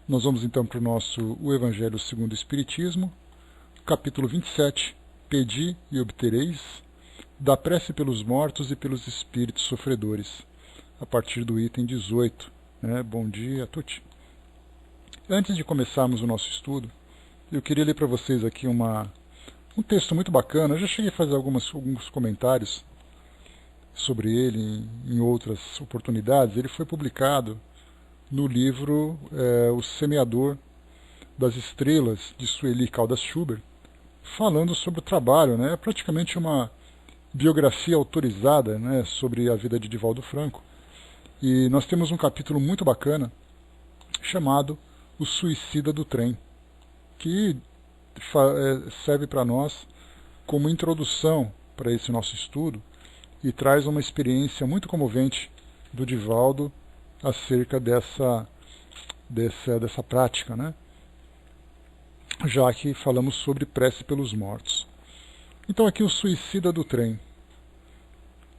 Nós vamos então para o Evangelho segundo o Espiritismo, capítulo 27, Pedi e obtereis, da prece pelos mortos e pelos espíritos sofredores, a partir do item 18. Bom dia, Tuti. Antes de começarmos o nosso estudo, eu queria ler para vocês aqui um texto muito bacana. Eu já cheguei a fazer alguns comentários sobre ele em outras oportunidades. Ele foi publicado no livro O Semeador das Estrelas, de Sueli Caldas Schubert, falando sobre o trabalho. É praticamente uma biografia autorizada, sobre a vida de Divaldo Franco. E nós temos um capítulo muito bacana chamado O Suicida do Trem, que serve para nós como introdução para esse nosso estudo e traz uma experiência muito comovente do Divaldo acerca dessa prática, já que falamos sobre prece pelos mortos. Então aqui o Suicida do Trem.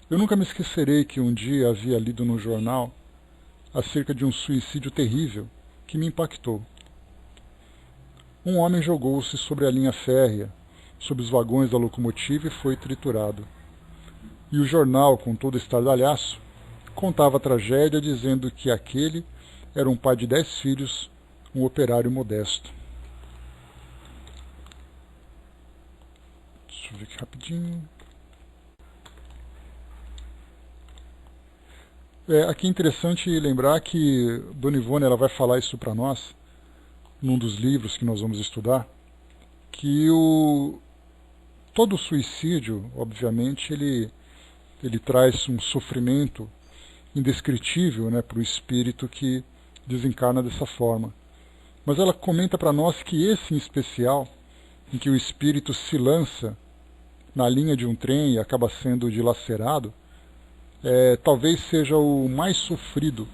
Eu nunca me esquecerei que um dia havia lido no jornal acerca de um suicídio terrível que me impactou. Um homem jogou-se sobre a linha férrea, sob os vagões da locomotiva e foi triturado. E o jornal, com todo estardalhaço, contava a tragédia dizendo que aquele era um pai de 10 filhos, um operário modesto. Deixa eu ver aqui rapidinho. Aqui é interessante lembrar que Dona Ivone ela vai falar isso para nós, num dos livros que nós vamos estudar, que todo suicídio, obviamente, ele traz um sofrimento indescritível, para o espírito que desencarna dessa forma. Mas ela comenta para nós que esse em especial, em que o espírito se lança na linha de um trem e acaba sendo dilacerado, talvez seja o mais sofrido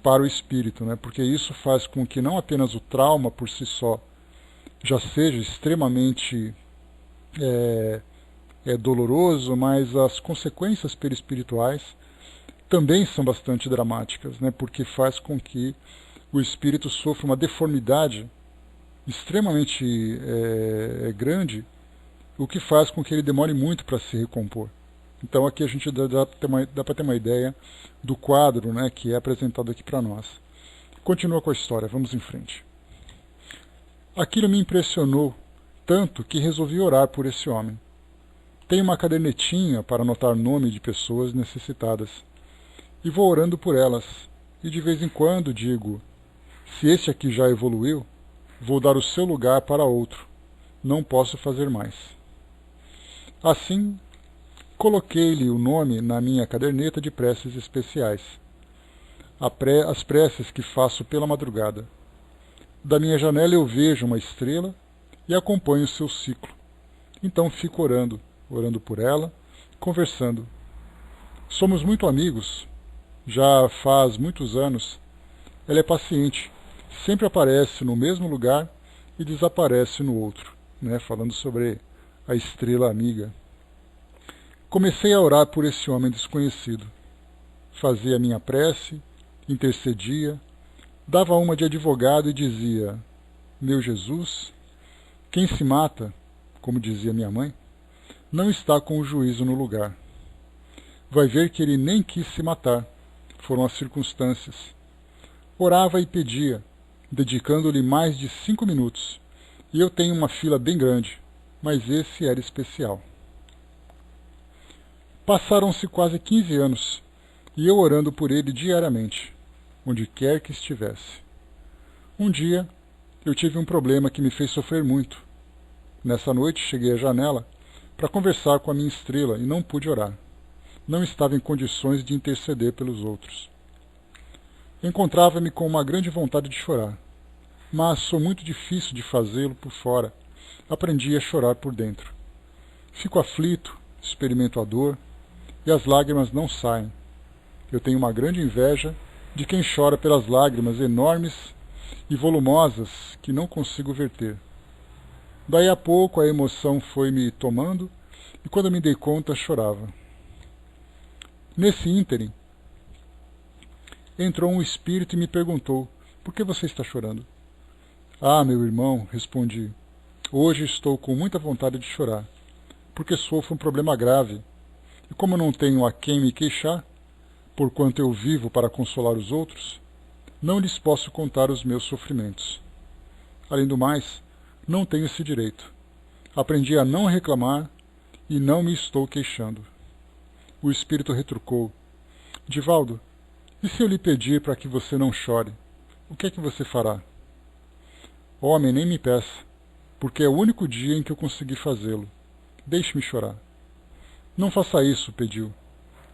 para o espírito, porque isso faz com que não apenas o trauma por si só já seja extremamente doloroso, mas as consequências perispirituais também são bastante dramáticas, porque faz com que o espírito sofra uma deformidade extremamente grande, o que faz com que ele demore muito para se recompor. Então aqui a gente dá para ter uma ideia do quadro, que é apresentado aqui para nós. Continua com a história, vamos em frente. Aquilo me impressionou tanto que resolvi orar por esse homem. Tenho uma cadernetinha para anotar nome de pessoas necessitadas. E vou orando por elas. E de vez em quando digo, se este aqui já evoluiu, vou dar o seu lugar para outro. Não posso fazer mais. Assim, coloquei-lhe o nome na minha caderneta de preces especiais. As preces que faço pela madrugada. Da minha janela eu vejo uma estrela e acompanho o seu ciclo. Então fico orando por ela, conversando. Somos muito amigos, já faz muitos anos. Ela é paciente, sempre aparece no mesmo lugar e desaparece no outro, falando sobre a estrela amiga. Comecei a orar por esse homem desconhecido. Fazia a minha prece, intercedia, dava uma de advogado e dizia, meu Jesus, quem se mata, como dizia minha mãe, não está com o juízo no lugar. Vai ver que ele nem quis se matar, foram as circunstâncias. Orava e pedia, dedicando-lhe mais de 5 minutos, e eu tenho uma fila bem grande, mas esse era especial. Passaram-se quase 15 anos, e eu orando por ele diariamente, onde quer que estivesse. Um dia, eu tive um problema que me fez sofrer muito. Nessa noite, cheguei à janela para conversar com a minha estrela e não pude orar. Não estava em condições de interceder pelos outros. Encontrava-me com uma grande vontade de chorar, mas sou muito difícil de fazê-lo por fora. Aprendi a chorar por dentro. Fico aflito, experimento a dor, e as lágrimas não saem. Eu tenho uma grande inveja de quem chora pelas lágrimas enormes e volumosas que não consigo verter. Daí a pouco a emoção foi me tomando e quando me dei conta chorava. Nesse ínterim, entrou um espírito e me perguntou Por que você está chorando? Ah, meu irmão, respondi, hoje estou com muita vontade de chorar, porque sofro um problema grave, e como não tenho a quem me queixar, porquanto eu vivo para consolar os outros, não lhes posso contar os meus sofrimentos. Além do mais, não tenho esse direito. Aprendi a não reclamar e não me estou queixando. O espírito retrucou, Divaldo, e se eu lhe pedir para que você não chore, o que é que você fará? Homem, nem me peça, porque é o único dia em que eu consegui fazê-lo. Deixe-me chorar. Não faça isso, pediu.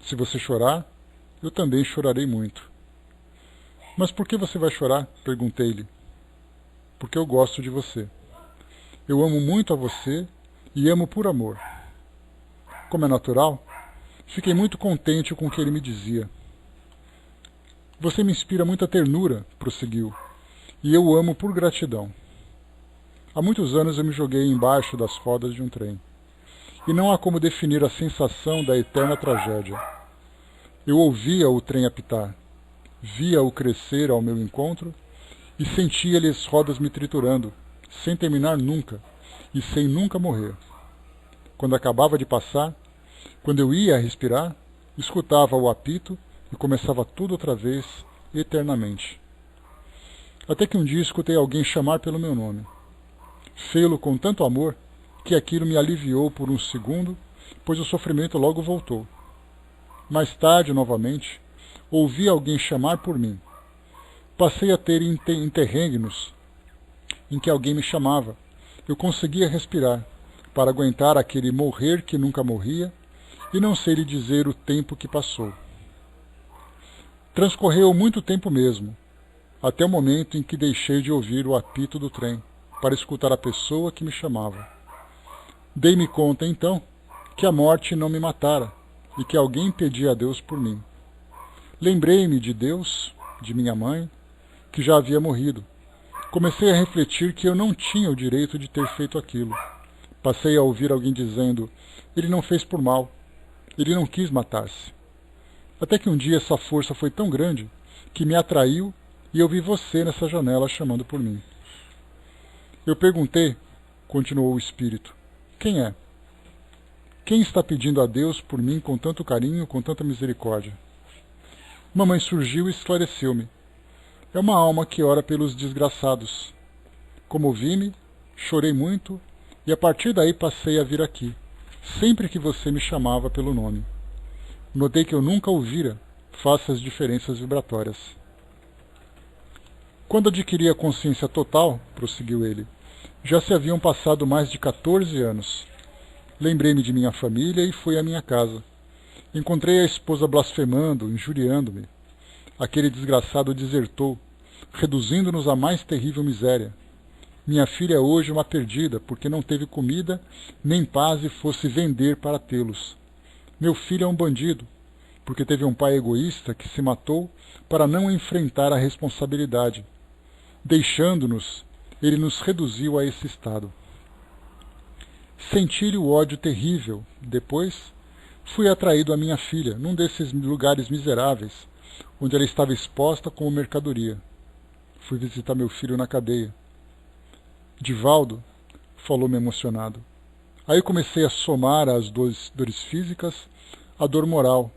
Se você chorar, eu também chorarei muito. Mas por que você vai chorar? Perguntei-lhe. Porque eu gosto de você. Eu amo muito a você e amo por amor. Como é natural, fiquei muito contente com o que ele me dizia. Você me inspira muita ternura, prosseguiu, e eu o amo por gratidão. Há muitos anos eu me joguei embaixo das rodas de um trem, e não há como definir a sensação da eterna tragédia. Eu ouvia o trem apitar, via-o crescer ao meu encontro e sentia-lhe as rodas me triturando, sem terminar nunca e sem nunca morrer. Quando acabava de passar, quando eu ia respirar, escutava o apito e começava tudo outra vez, eternamente. Até que um dia escutei alguém chamar pelo meu nome. Fê-lo com tanto amor que aquilo me aliviou por um segundo, pois o sofrimento logo voltou. Mais tarde, novamente, ouvi alguém chamar por mim. Passei a ter interregnos em que alguém me chamava. Eu conseguia respirar, para aguentar aquele morrer que nunca morria, e não sei lhe dizer o tempo que passou. Transcorreu muito tempo mesmo, até o momento em que deixei de ouvir o apito do trem, para escutar a pessoa que me chamava. Dei-me conta, então, que a morte não me matara, e que alguém pedia a Deus por mim. Lembrei-me de Deus, de minha mãe, que já havia morrido. Comecei a refletir que eu não tinha o direito de ter feito aquilo. Passei a ouvir alguém dizendo, ele não fez por mal, ele não quis matar-se. Até que um dia essa força foi tão grande que me atraiu e eu vi você nessa janela chamando por mim. Eu perguntei, continuou o espírito, quem é? Quem está pedindo a Deus por mim com tanto carinho, com tanta misericórdia? Mamãe surgiu e esclareceu-me. É uma alma que ora pelos desgraçados. Comovi-me, chorei muito, e a partir daí passei a vir aqui, sempre que você me chamava pelo nome. Notei que eu nunca ouvira, face às diferenças vibratórias. Quando adquiri a consciência total, prosseguiu ele, já se haviam passado mais de 14 anos. Lembrei-me de minha família e fui à minha casa. Encontrei a esposa blasfemando, injuriando-me. Aquele desgraçado desertou, reduzindo-nos à mais terrível miséria. Minha filha é hoje uma perdida, porque não teve comida, nem paz e fosse vender para tê-los. Meu filho é um bandido, porque teve um pai egoísta que se matou para não enfrentar a responsabilidade. Deixando-nos, ele nos reduziu a esse estado. Senti-lhe o ódio terrível. Depois, fui atraído à minha filha, num desses lugares miseráveis, onde ela estava exposta como mercadoria. Fui visitar meu filho na cadeia. Divaldo, falou-me emocionado. Aí comecei a somar às dores físicas a dor moral,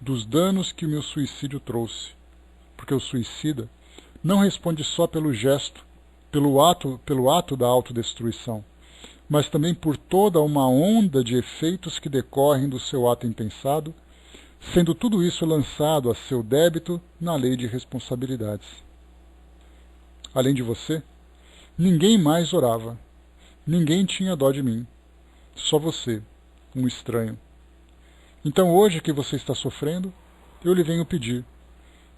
dos danos que o meu suicídio trouxe. Porque o suicida não responde só pelo gesto, pelo ato da autodestruição, mas também por toda uma onda de efeitos que decorrem do seu ato impensado, sendo tudo isso lançado a seu débito na lei de responsabilidades. Além de você, ninguém mais orava, ninguém tinha dó de mim, só você, um estranho. Então hoje que você está sofrendo, eu lhe venho pedir,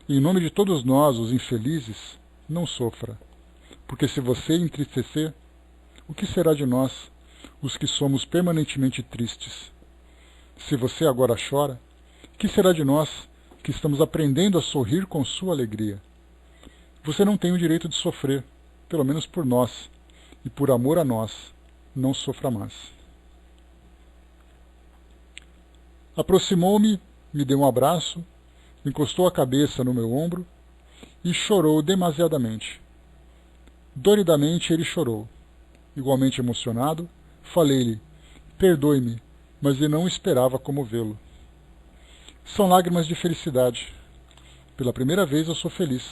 em nome de todos nós, os infelizes, não sofra, porque se você entristecer, o que será de nós, os que somos permanentemente tristes? Se você agora chora, o que será de nós, que estamos aprendendo a sorrir com sua alegria? Você não tem o direito de sofrer, pelo menos por nós, e por amor a nós, não sofra mais. Aproximou-me, me deu um abraço, encostou a cabeça no meu ombro e chorou demasiadamente. Doridamente ele chorou. Igualmente emocionado, falei-lhe: perdoe-me, mas eu não esperava comovê-lo. São lágrimas de felicidade. Pela primeira vez eu sou feliz,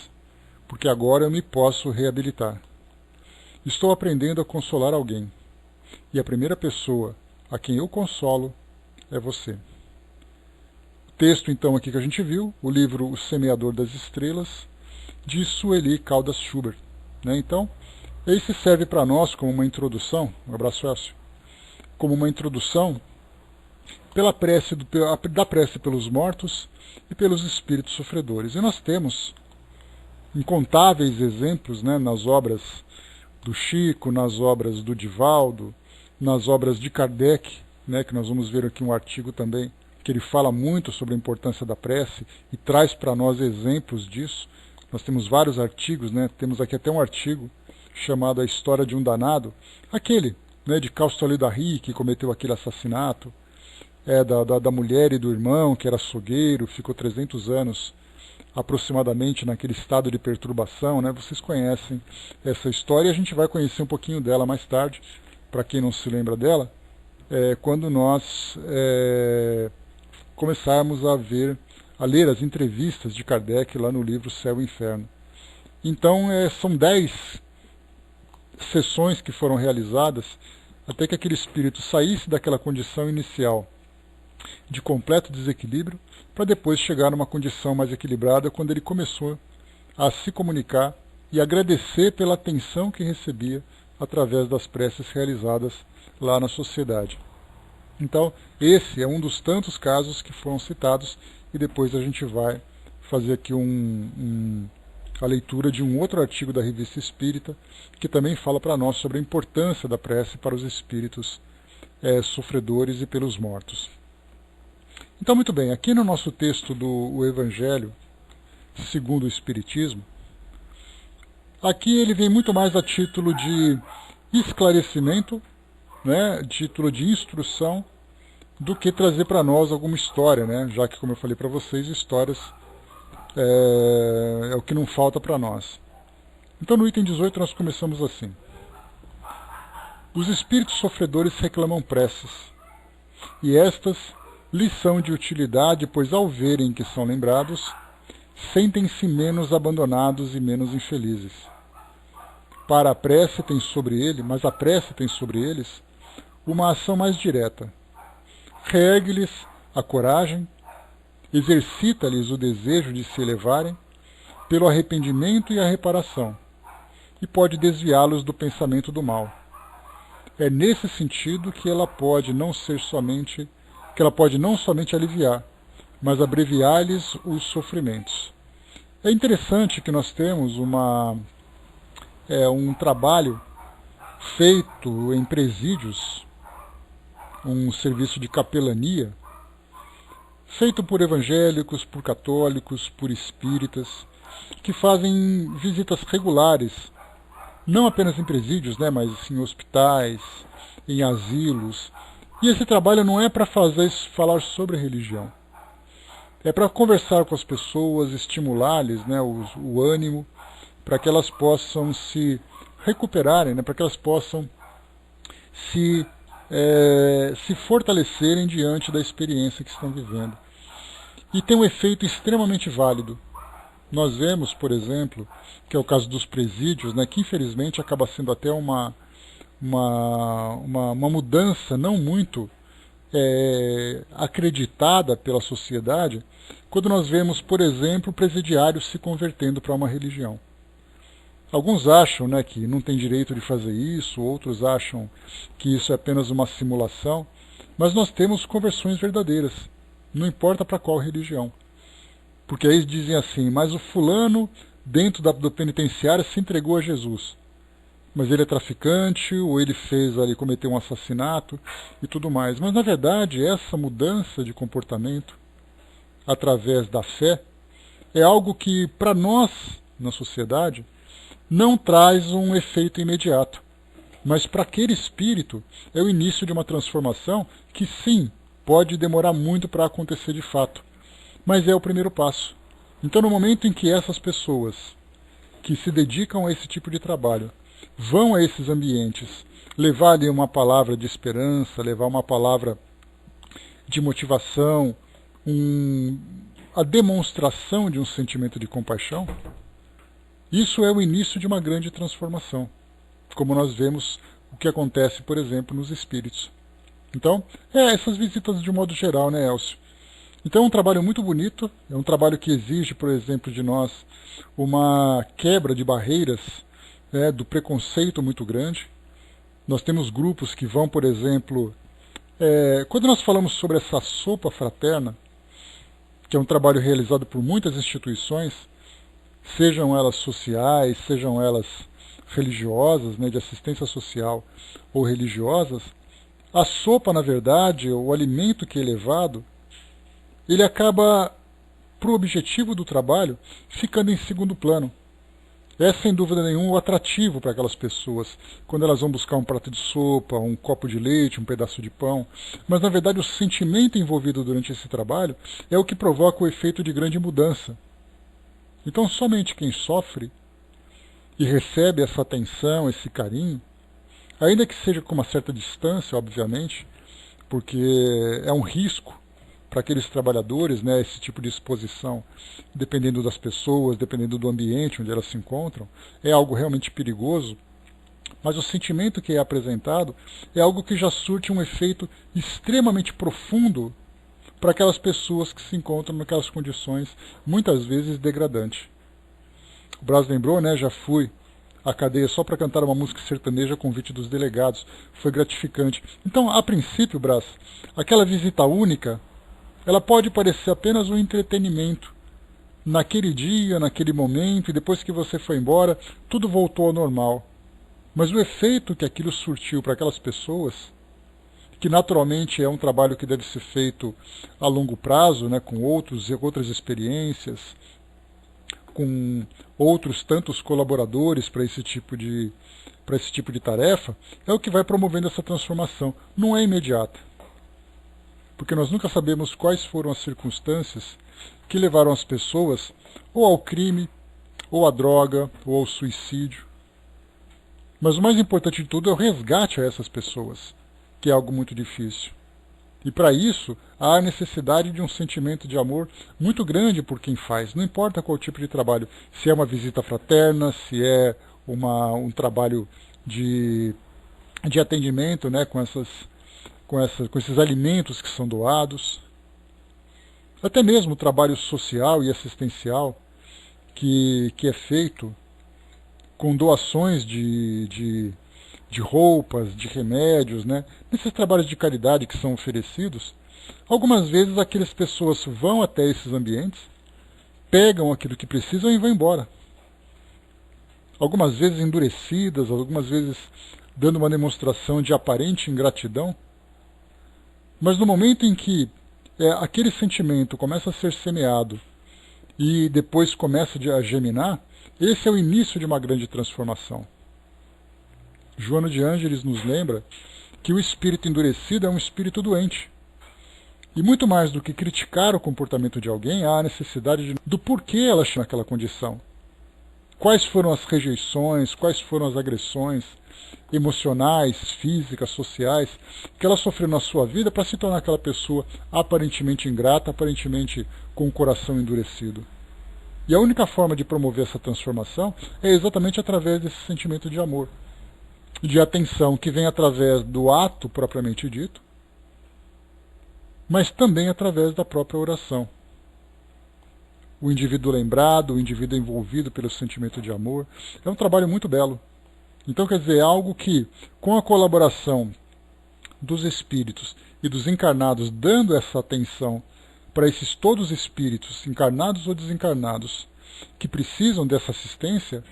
porque agora eu me posso reabilitar. Estou aprendendo a consolar alguém, e a primeira pessoa a quem eu consolo é você. O texto então aqui que a gente viu, o livro O Semeador das Estrelas, de Sueli Caldas Schubert. Então, esse serve para nós como uma introdução, um abraço Elcio, como uma introdução da prece pelos mortos e pelos espíritos sofredores. E nós temos incontáveis exemplos, nas obras do Chico, nas obras do Divaldo, nas obras de Kardec, que nós vamos ver aqui um artigo também, que ele fala muito sobre a importância da prece e traz para nós exemplos disso. Nós temos vários artigos, temos aqui até um artigo chamado A História de um Danado, aquele de Caustoli-Darry, que cometeu aquele assassinato, da mulher e do irmão, que era açougueiro, ficou 300 anos aproximadamente naquele estado de perturbação. Vocês conhecem essa história e a gente vai conhecer um pouquinho dela mais tarde, para quem não se lembra dela, quando nós começarmos a ler as entrevistas de Kardec lá no livro Céu e Inferno. Então são 10 sessões que foram realizadas até que aquele espírito saísse daquela condição inicial de completo desequilíbrio, para depois chegar numa condição mais equilibrada, quando ele começou a se comunicar e agradecer pela atenção que recebia através das preces realizadas lá na sociedade. Então, esse é um dos tantos casos que foram citados, e depois a gente vai fazer aqui a leitura de um outro artigo da Revista Espírita, que também fala para nós sobre a importância da prece para os espíritos sofredores e pelos mortos. Então, muito bem, aqui no nosso texto do Evangelho segundo o Espiritismo, aqui ele vem muito mais a título de esclarecimento, título de instrução, do que trazer para nós alguma história, já que, como eu falei para vocês, histórias é o que não falta para nós. Então, no item 18 nós começamos assim: os espíritos sofredores reclamam preces, e estas lhes são de utilidade, pois ao verem que são lembrados, sentem-se menos abandonados e menos infelizes. Para a prece tem sobre ele, mas a prece tem sobre eles uma ação mais direta. Reergue-lhes a coragem, exercita-lhes o desejo de se elevarem pelo arrependimento e a reparação, e pode desviá-los do pensamento do mal. É nesse sentido que ela pode não somente aliviar, mas abreviar-lhes os sofrimentos. É interessante que nós temos um trabalho feito em presídios, um serviço de capelania, feito por evangélicos, por católicos, por espíritas, que fazem visitas regulares, não apenas em presídios, mas em hospitais, em asilos. E esse trabalho não é para falar sobre religião. É para conversar com as pessoas, estimular-lhes o ânimo, para que elas possam se recuperarem, para que elas possam se fortalecerem diante da experiência que estão vivendo. E tem um efeito extremamente válido. Nós vemos, por exemplo, que é o caso dos presídios, que infelizmente acaba sendo até uma mudança não muito acreditada pela sociedade, quando nós vemos, por exemplo, presidiários se convertendo para uma religião. Alguns acham que não tem direito de fazer isso, outros acham que isso é apenas uma simulação, mas nós temos conversões verdadeiras, não importa para qual religião. Porque aí dizem assim: mas o fulano dentro do penitenciário se entregou a Jesus, mas ele é traficante, ou ele cometeu um assassinato e tudo mais. Mas, na verdade, essa mudança de comportamento através da fé é algo que, para nós, na sociedade, não traz um efeito imediato. Mas para aquele espírito é o início de uma transformação que, sim, pode demorar muito para acontecer de fato. Mas é o primeiro passo. Então, no momento em que essas pessoas que se dedicam a esse tipo de trabalho vão a esses ambientes levar ali uma palavra de esperança, levar uma palavra de motivação, a demonstração de um sentimento de compaixão, isso é o início de uma grande transformação, como nós vemos o que acontece, por exemplo, nos espíritos. Então, essas visitas de um modo geral, né, Elcio? Então é um trabalho muito bonito, é um trabalho que exige, por exemplo, de nós uma quebra de barreiras, do preconceito muito grande. Nós temos grupos que vão, por exemplo, quando nós falamos sobre essa sopa fraterna, que é um trabalho realizado por muitas instituições, sejam elas sociais, sejam elas religiosas, de assistência social ou religiosas, a sopa, na verdade, o alimento que é levado, ele acaba, para o objetivo do trabalho, ficando em segundo plano. É, sem dúvida nenhuma, o atrativo para aquelas pessoas, quando elas vão buscar um prato de sopa, um copo de leite, um pedaço de pão. Mas, na verdade, o sentimento envolvido durante esse trabalho é o que provoca o efeito de grande mudança. Então, somente quem sofre e recebe essa atenção, esse carinho, ainda que seja com uma certa distância, obviamente, porque é um risco para aqueles trabalhadores, esse tipo de exposição, dependendo das pessoas, dependendo do ambiente onde elas se encontram, é algo realmente perigoso, mas o sentimento que é apresentado é algo que já surte um efeito extremamente profundo para aquelas pessoas que se encontram naquelas condições, muitas vezes degradantes. O Brás lembrou, já fui à cadeia só para cantar uma música sertaneja a convite dos delegados, foi gratificante. Então, a princípio, Brás, aquela visita única, ela pode parecer apenas um entretenimento. Naquele dia, naquele momento, e depois que você foi embora, tudo voltou ao normal. Mas o efeito que aquilo surtiu para aquelas pessoas, que naturalmente é um trabalho que deve ser feito a longo prazo, com outras experiências, com outros tantos colaboradores para esse tipo de tarefa, é o que vai promovendo essa transformação. Não é imediata, porque nós nunca sabemos quais foram as circunstâncias que levaram as pessoas ou ao crime, ou à droga, ou ao suicídio. Mas o mais importante de tudo é o resgate a essas pessoas, que é algo muito difícil. E para isso, há a necessidade de um sentimento de amor muito grande por quem faz, não importa qual tipo de trabalho, se é uma visita fraterna, se é um trabalho de atendimento, com esses alimentos que são doados, até mesmo o trabalho social e assistencial que é feito com doações de roupas, de remédios, nesses trabalhos de caridade que são oferecidos. Algumas vezes aquelas pessoas vão até esses ambientes, pegam aquilo que precisam e vão embora. Algumas vezes endurecidas, algumas vezes dando uma demonstração de aparente ingratidão. Mas no momento em que aquele sentimento começa a ser semeado e depois começa a germinar, esse é o início de uma grande transformação. Joana de Ângeles nos lembra que o espírito endurecido é um espírito doente. E muito mais do que criticar o comportamento de alguém, há a necessidade do porquê ela está naquela condição. Quais foram as rejeições, quais foram as agressões emocionais, físicas, sociais, que ela sofreu na sua vida para se tornar aquela pessoa aparentemente ingrata, aparentemente com o coração endurecido. E a única forma de promover essa transformação é exatamente através desse sentimento de amor, de atenção, que vem através do ato propriamente dito, mas também através da própria oração. O indivíduo lembrado, o indivíduo envolvido pelo sentimento de amor, é um trabalho muito belo. Então, quer dizer, é algo que, com a colaboração dos espíritos e dos encarnados, dando essa atenção para esses todos espíritos, encarnados ou desencarnados, que precisam dessa assistência,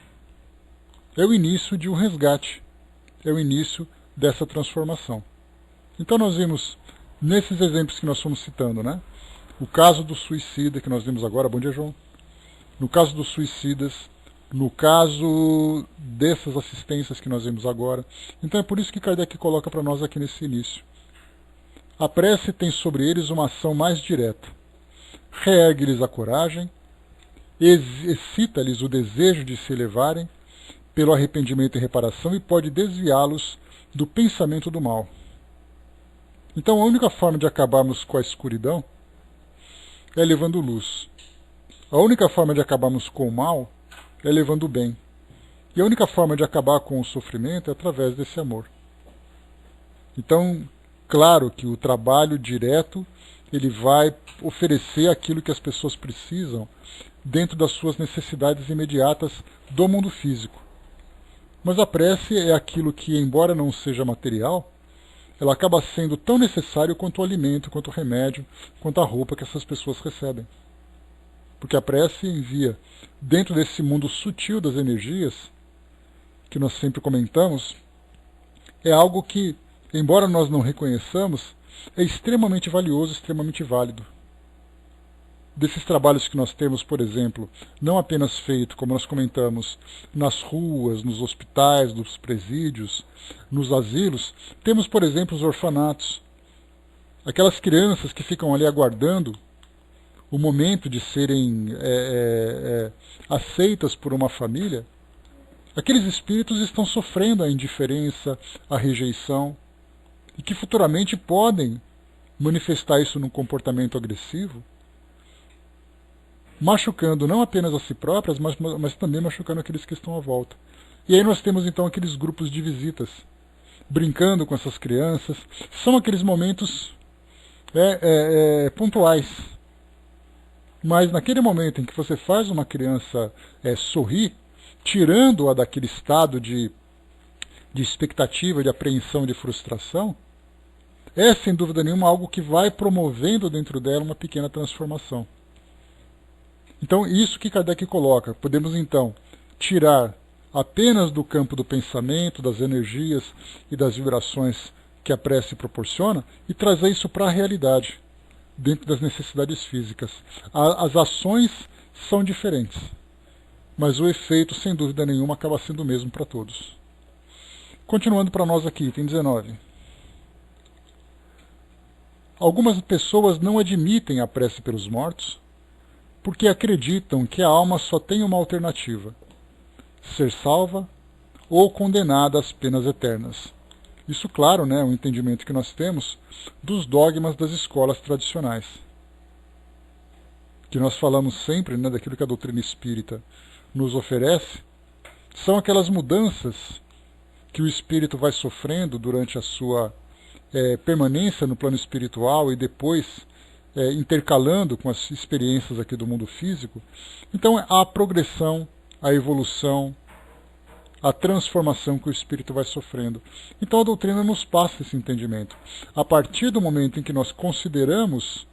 é o início de um resgate, é o início dessa transformação. Então nós vimos, nesses exemplos que nós fomos citando, o caso do suicida que nós vimos agora, bom dia, João, no caso dos suicidas, no caso dessas assistências que nós vimos agora. Então é por isso que Kardec coloca para nós aqui nesse início. A prece tem sobre eles uma ação mais direta. Reergue-lhes a coragem excita-lhes o desejo de se elevarem pelo arrependimento e reparação e pode desviá-los do pensamento do mal. Então a única forma de acabarmos com a escuridão é levando luz. A única forma de acabarmos com o mal é levando o bem. E a única forma de acabar com o sofrimento é através desse amor. Então, claro que o trabalho direto ele vai oferecer aquilo que as pessoas precisam dentro das suas necessidades imediatas do mundo físico. Mas a prece é aquilo que, embora não seja material, ela acaba sendo tão necessário quanto o alimento, quanto o remédio, quanto a roupa que essas pessoas recebem. Porque a prece envia, dentro desse mundo sutil das energias, que nós sempre comentamos, é algo que, embora nós não reconheçamos, é extremamente valioso, extremamente válido. Desses trabalhos que nós temos, por exemplo, não apenas feito, como nós comentamos, nas ruas, nos hospitais, nos presídios, nos asilos, temos, por exemplo, os orfanatos. Aquelas crianças que ficam ali aguardando o momento de serem aceitas por uma família. Aqueles espíritos estão sofrendo a indiferença, a rejeição, e que futuramente podem manifestar isso num comportamento agressivo, machucando não apenas a si próprias, mas também machucando aqueles que estão à volta. E aí nós temos então aqueles grupos de visitas, brincando com essas crianças. São aqueles momentos pontuais. Mas naquele momento em que você faz uma criança sorrir, tirando-a daquele estado de expectativa, de apreensão, de frustração, é sem dúvida nenhuma algo que vai promovendo dentro dela uma pequena transformação. Então, isso que Kardec coloca, podemos então tirar apenas do campo do pensamento, das energias e das vibrações que a prece proporciona e trazer isso para a realidade, dentro das necessidades físicas. As ações são diferentes, mas o efeito, sem dúvida nenhuma, acaba sendo o mesmo para todos. Continuando para nós aqui, item 19. Algumas pessoas não admitem a prece pelos mortos, porque acreditam que a alma só tem uma alternativa: ser salva ou condenada às penas eternas. Isso, claro, é um entendimento que nós temos dos dogmas das escolas tradicionais. Que nós falamos sempre, daquilo que a doutrina espírita nos oferece, são aquelas mudanças que o espírito vai sofrendo durante a sua permanência no plano espiritual e depois intercalando com as experiências aqui do mundo físico. Então a progressão, a evolução, a transformação que o espírito vai sofrendo. Então a doutrina nos passa esse entendimento. A partir do momento em que nós consideramos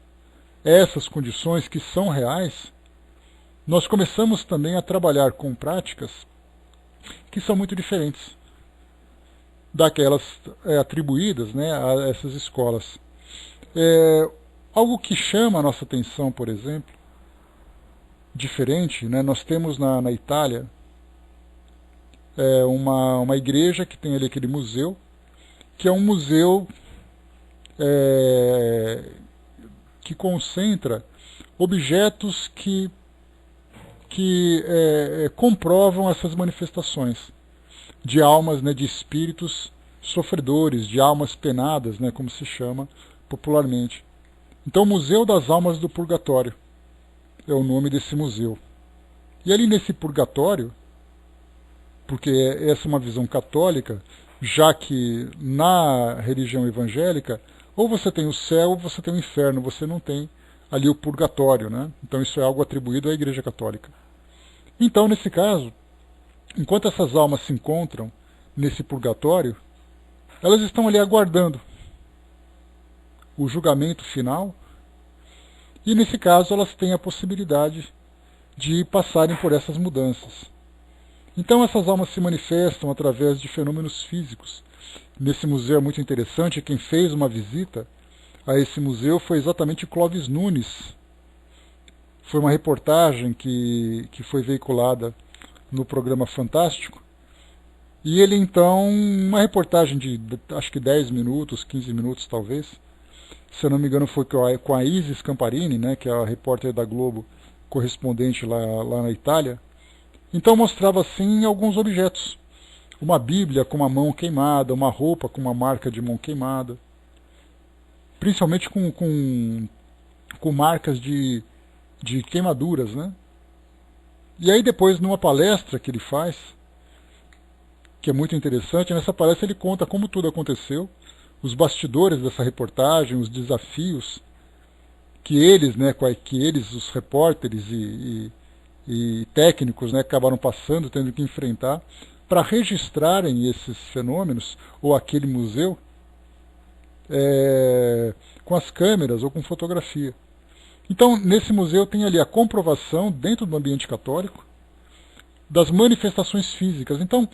essas condições que são reais, nós começamos também a trabalhar com práticas que são muito diferentes daquelas atribuídas a essas escolas. Algo que chama a nossa atenção, por exemplo, diferente, nós temos na Itália uma igreja que tem ali aquele museu, que é um museu que concentra objetos que comprovam essas manifestações de almas, de espíritos sofredores, de almas penadas, como se chama popularmente. Então, o Museu das Almas do Purgatório é o nome desse museu. E ali nesse purgatório, porque essa é uma visão católica, já que na religião evangélica, ou você tem o céu ou você tem o inferno, você não tem ali o purgatório, Então isso é algo atribuído à Igreja Católica. Então, nesse caso, enquanto essas almas se encontram nesse purgatório, elas estão ali aguardando o julgamento final, e nesse caso elas têm a possibilidade de passarem por essas mudanças. Então essas almas se manifestam através de fenômenos físicos. Nesse museu é muito interessante, quem fez uma visita a esse museu foi exatamente Clóvis Nunes. Foi uma reportagem que foi veiculada no programa Fantástico. E ele então, uma reportagem de acho que 10 minutos, 15 minutos talvez, se eu não me engano foi com a Isis Camparini, que é a repórter da Globo correspondente lá na Itália. Então mostrava assim alguns objetos. Uma Bíblia com uma mão queimada, uma roupa com uma marca de mão queimada. Principalmente com marcas de queimaduras, né? E aí depois, numa palestra que ele faz, que é muito interessante, nessa palestra ele conta como tudo aconteceu, os bastidores dessa reportagem, os desafios que eles, os repórteres e técnicos, né, acabaram passando, tendo que enfrentar, para registrarem esses fenômenos, ou aquele museu, com as câmeras ou com fotografia. Então, nesse museu tem ali a comprovação, dentro do ambiente católico, das manifestações físicas. Então,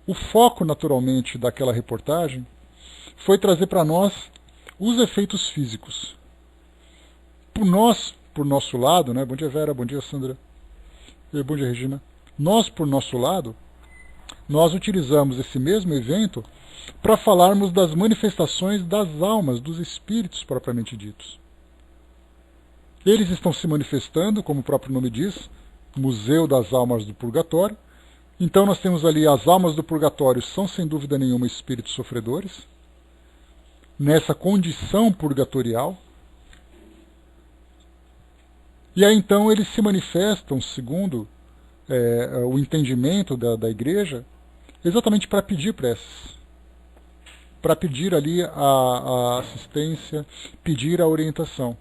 o foco, naturalmente, daquela reportagem foi trazer para nós os efeitos físicos. Por nosso lado, né? Bom dia, Vera, bom dia, Sandra, bom dia, Regina. Nós, por nosso lado, nós utilizamos esse mesmo evento para falarmos das manifestações das almas, dos espíritos propriamente ditos. Eles estão se manifestando, como o próprio nome diz, Museu das Almas do Purgatório. Então nós temos ali as almas do purgatório, são sem dúvida nenhuma espíritos sofredores, nessa condição purgatorial. E aí então eles se manifestam, segundo o entendimento da igreja, exatamente para pedir preces, para pedir ali a assistência, pedir a orientação.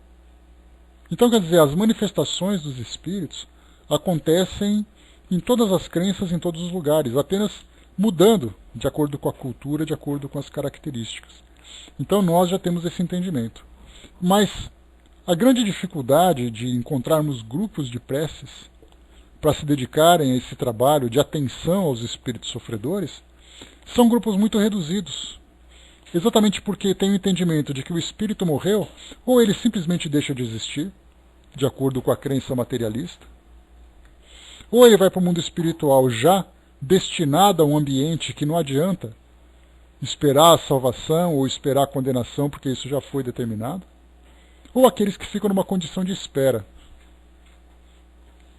Então, quer dizer, as manifestações dos espíritos acontecem em todas as crenças, em todos os lugares, apenas mudando de acordo com a cultura, de acordo com as características. Então nós já temos esse entendimento. Mas a grande dificuldade de encontrarmos grupos de preces para se dedicarem a esse trabalho de atenção aos espíritos sofredores são grupos muito reduzidos. Exatamente porque tem o entendimento de que o espírito morreu, ou ele simplesmente deixa de existir, de acordo com a crença materialista, ou ele vai para o mundo espiritual já destinado a um ambiente que não adianta esperar a salvação ou esperar a condenação, porque isso já foi determinado, ou aqueles que ficam numa condição de espera.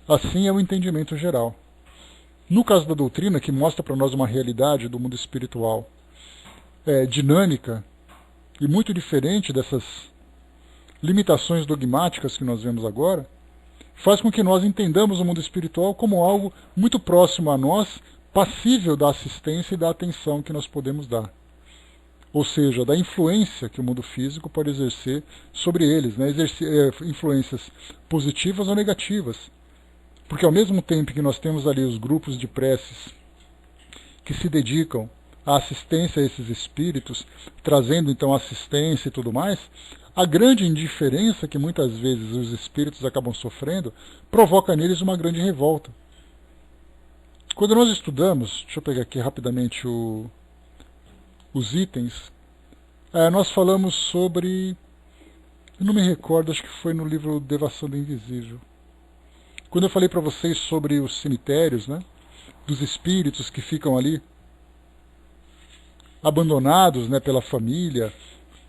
Assim é o entendimento geral. No caso da doutrina, que mostra para nós uma realidade do mundo espiritual dinâmica e muito diferente dessas limitações dogmáticas que nós vemos agora, faz com que nós entendamos o mundo espiritual como algo muito próximo a nós, passível da assistência e da atenção que nós podemos dar. Ou seja, da influência que o mundo físico pode exercer sobre eles, né? Influências positivas ou negativas. Porque ao mesmo tempo que nós temos ali os grupos de preces que se dedicam à assistência a esses espíritos, trazendo então assistência e tudo mais, a grande indiferença que muitas vezes os espíritos acabam sofrendo provoca neles uma grande revolta. Quando nós estudamos, deixa eu pegar aqui rapidamente os itens, nós falamos sobre, eu não me recordo, acho que foi no livro Devação do Invisível. Quando eu falei para vocês sobre os cemitérios, né, dos espíritos que ficam ali, abandonados, né, pela família,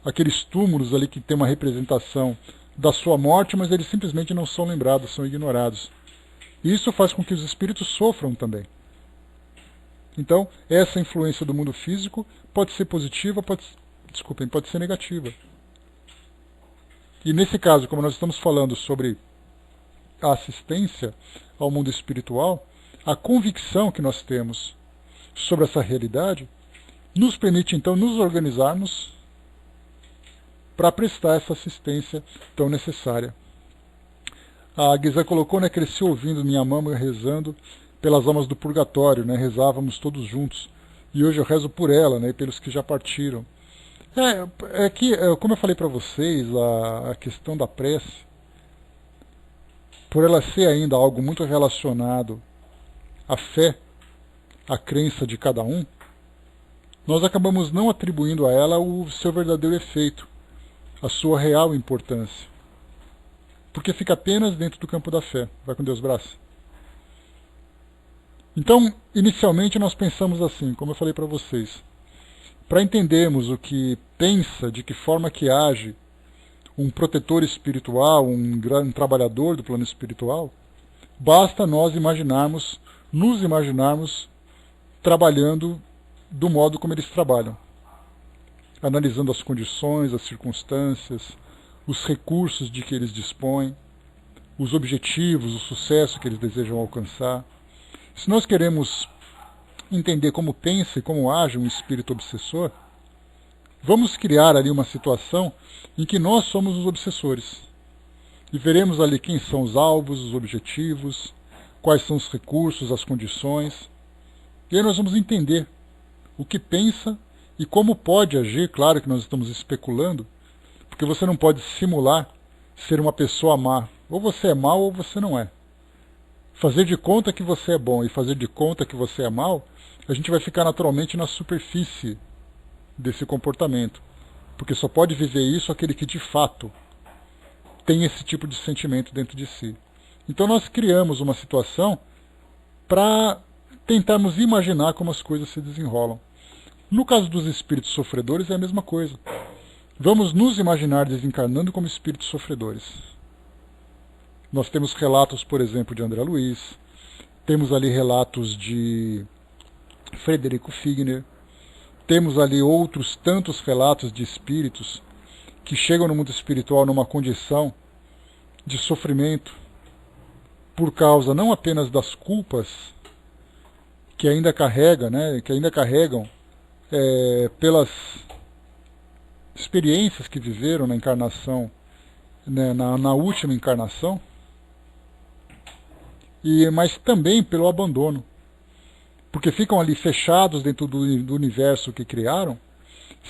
aqueles túmulos ali que tem uma representação da sua morte, mas eles simplesmente não são lembrados, são ignorados. E isso faz com que os espíritos sofram também. Então, essa influência do mundo físico pode ser positiva, pode ser negativa. E nesse caso, como nós estamos falando sobre a assistência ao mundo espiritual, a convicção que nós temos sobre essa realidade nos permite então nos organizarmos para prestar essa assistência tão necessária. A Guizé colocou, né, cresci ouvindo minha mãe rezando pelas almas do purgatório, né, rezávamos todos juntos, e hoje eu rezo por ela, né, e pelos que já partiram. Como eu falei para vocês, a questão da prece, por ela ser ainda algo muito relacionado à fé, à crença de cada um, nós acabamos não atribuindo a ela o seu verdadeiro efeito, a sua real importância. Porque fica apenas dentro do campo da fé. Vai com Deus, braço. Então, inicialmente nós pensamos assim, como eu falei para vocês. Para entendermos o que pensa, de que forma que age um protetor espiritual, um grande trabalhador do plano espiritual, basta nós imaginarmos, nos imaginarmos trabalhando do modo como eles trabalham, analisando as condições, as circunstâncias, os recursos de que eles dispõem, os objetivos, o sucesso que eles desejam alcançar. Se nós queremos entender como pensa e como age um espírito obsessor, vamos criar ali uma situação em que nós somos os obsessores. E veremos ali quem são os alvos, os objetivos, quais são os recursos, as condições. E aí nós vamos entender o que pensa e como pode agir. Claro que nós estamos especulando, porque você não pode simular ser uma pessoa má. Ou você é mau ou você não é. Fazer de conta que você é bom e fazer de conta que você é mau, a gente vai ficar naturalmente na superfície desse comportamento. Porque só pode viver isso aquele que de fato tem esse tipo de sentimento dentro de si. Então nós criamos uma situação para tentarmos imaginar como as coisas se desenrolam. No caso dos espíritos sofredores é a mesma coisa. Vamos nos imaginar desencarnando como espíritos sofredores. Nós temos relatos, por exemplo, de André Luiz, temos ali relatos de Frederico Figner, temos ali outros tantos relatos de espíritos que chegam no mundo espiritual numa condição de sofrimento por causa não apenas das culpas que ainda carregam, pelas experiências que viveram na encarnação, né, na última encarnação, mas também pelo abandono, porque ficam ali fechados dentro do universo que criaram,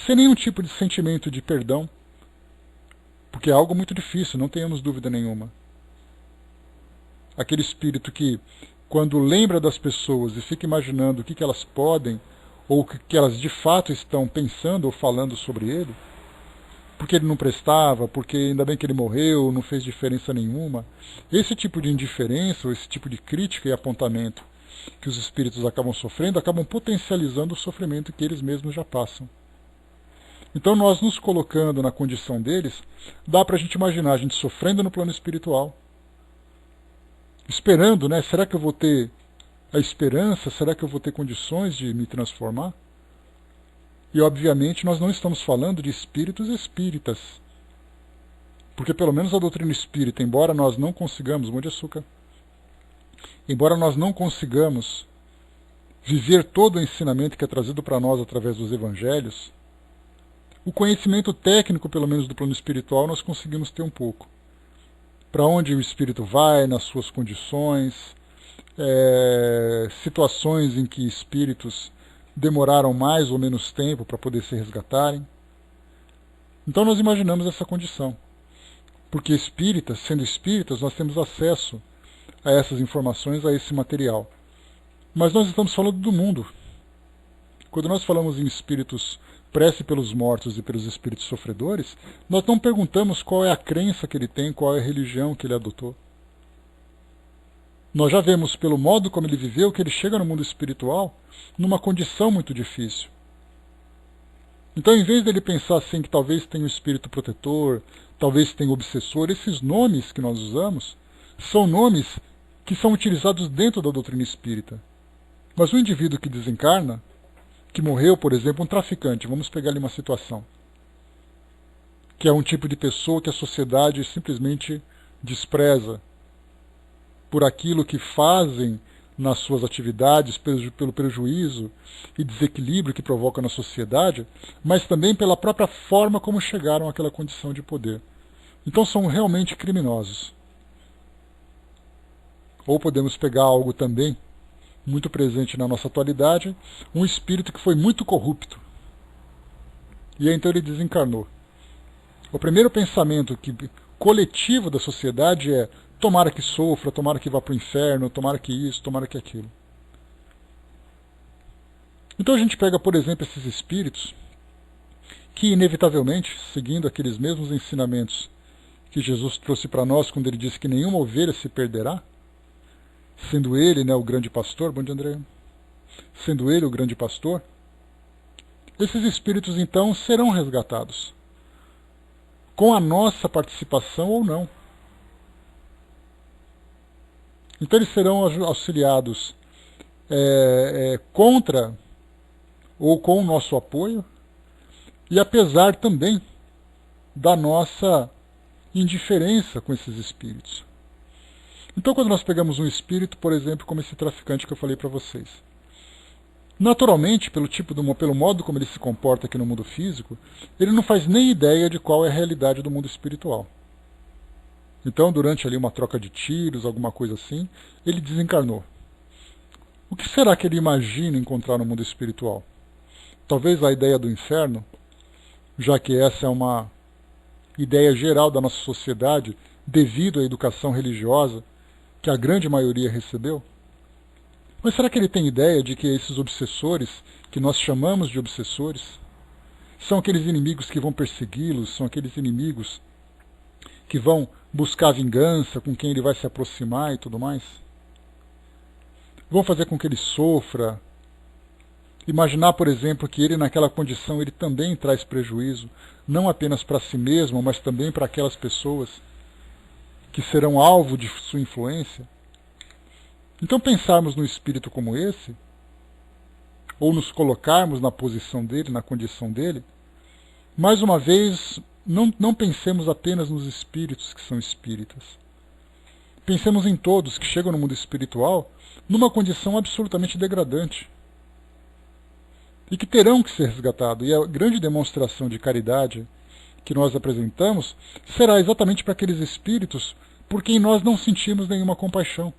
sem nenhum tipo de sentimento de perdão, porque é algo muito difícil, não tenhamos dúvida nenhuma. Aquele espírito que, quando lembra das pessoas e fica imaginando o que elas podem, ou o que elas de fato estão pensando ou falando sobre ele, porque ele não prestava, porque ainda bem que ele morreu, não fez diferença nenhuma. Esse tipo de indiferença, ou esse tipo de crítica e apontamento que os espíritos acabam sofrendo, acabam potencializando o sofrimento que eles mesmos já passam. Então nós nos colocando na condição deles, dá para a gente imaginar a gente sofrendo no plano espiritual, esperando, né? Será que eu vou ter a esperança? Será que eu vou ter condições de me transformar? E obviamente nós não estamos falando de espíritos espíritas, porque pelo menos a doutrina espírita, embora nós não consigamos, Mão de Açúcar, embora nós não consigamos viver todo o ensinamento que é trazido para nós através dos evangelhos, o conhecimento técnico, pelo menos do plano espiritual, nós conseguimos ter um pouco. Para onde o espírito vai, nas suas condições, situações em que espíritos demoraram mais ou menos tempo para poder se resgatarem. Então nós imaginamos essa condição. Porque espíritas, sendo espíritas, nós temos acesso a essas informações, a esse material. Mas nós estamos falando do mundo. Quando nós falamos em espíritos, prece pelos mortos e pelos espíritos sofredores, nós não perguntamos qual é a crença que ele tem, qual é a religião que ele adotou. Nós já vemos pelo modo como ele viveu que ele chega no mundo espiritual numa condição muito difícil. Então, em vez dele pensar assim que talvez tenha um espírito protetor, talvez tenha um obsessor, esses nomes que nós usamos são nomes que são utilizados dentro da doutrina espírita. Mas o indivíduo que desencarna, que morreu, por exemplo, um traficante, vamos pegar ali uma situação, que é um tipo de pessoa que a sociedade simplesmente despreza, por aquilo que fazem nas suas atividades, pelo prejuízo e desequilíbrio que provoca na sociedade, mas também pela própria forma como chegaram àquela condição de poder. Então são realmente criminosos. Ou podemos pegar algo também muito presente na nossa atualidade, um espírito que foi muito corrupto. E aí, então ele desencarnou. O primeiro pensamento coletivo da sociedade é: tomara que sofra, tomara que vá para o inferno, tomara que isso, tomara que aquilo. Então a gente pega, por exemplo, esses espíritos que, inevitavelmente, seguindo aqueles mesmos ensinamentos que Jesus trouxe para nós quando ele disse que nenhuma ovelha se perderá, sendo ele, né, o grande pastor, bom dia, André, sendo ele o grande pastor, esses espíritos então serão resgatados. com a nossa participação ou não. Então eles serão auxiliados contra ou com o nosso apoio, e apesar também da nossa indiferença com esses espíritos. Então quando nós pegamos um espírito, por exemplo, como esse traficante que eu falei para vocês, naturalmente, pelo modo como ele se comporta aqui no mundo físico, ele não faz nem ideia de qual é a realidade do mundo espiritual. Então, durante ali uma troca de tiros, alguma coisa assim, ele desencarnou. O que será que ele imagina encontrar no mundo espiritual? Talvez a ideia do inferno, já que essa é uma ideia geral da nossa sociedade, devido à educação religiosa que a grande maioria recebeu? Mas será que ele tem ideia de que esses obsessores, que nós chamamos de obsessores, são aqueles inimigos que vão persegui-los, são aqueles inimigos que vão buscar vingança, com quem ele vai se aproximar e tudo mais? Vão fazer com que ele sofra. Imaginar, por exemplo, que ele naquela condição ele também traz prejuízo, não apenas para si mesmo, mas também para aquelas pessoas que serão alvo de sua influência. Então pensarmos no espírito como esse, ou nos colocarmos na posição dele, na condição dele, mais uma vez, não pensemos apenas nos espíritos que são espíritas. Pensemos em todos que chegam no mundo espiritual numa condição absolutamente degradante e que terão que ser resgatados. E a grande demonstração de caridade que nós apresentamos será exatamente para aqueles espíritos por quem nós não sentimos nenhuma compaixão,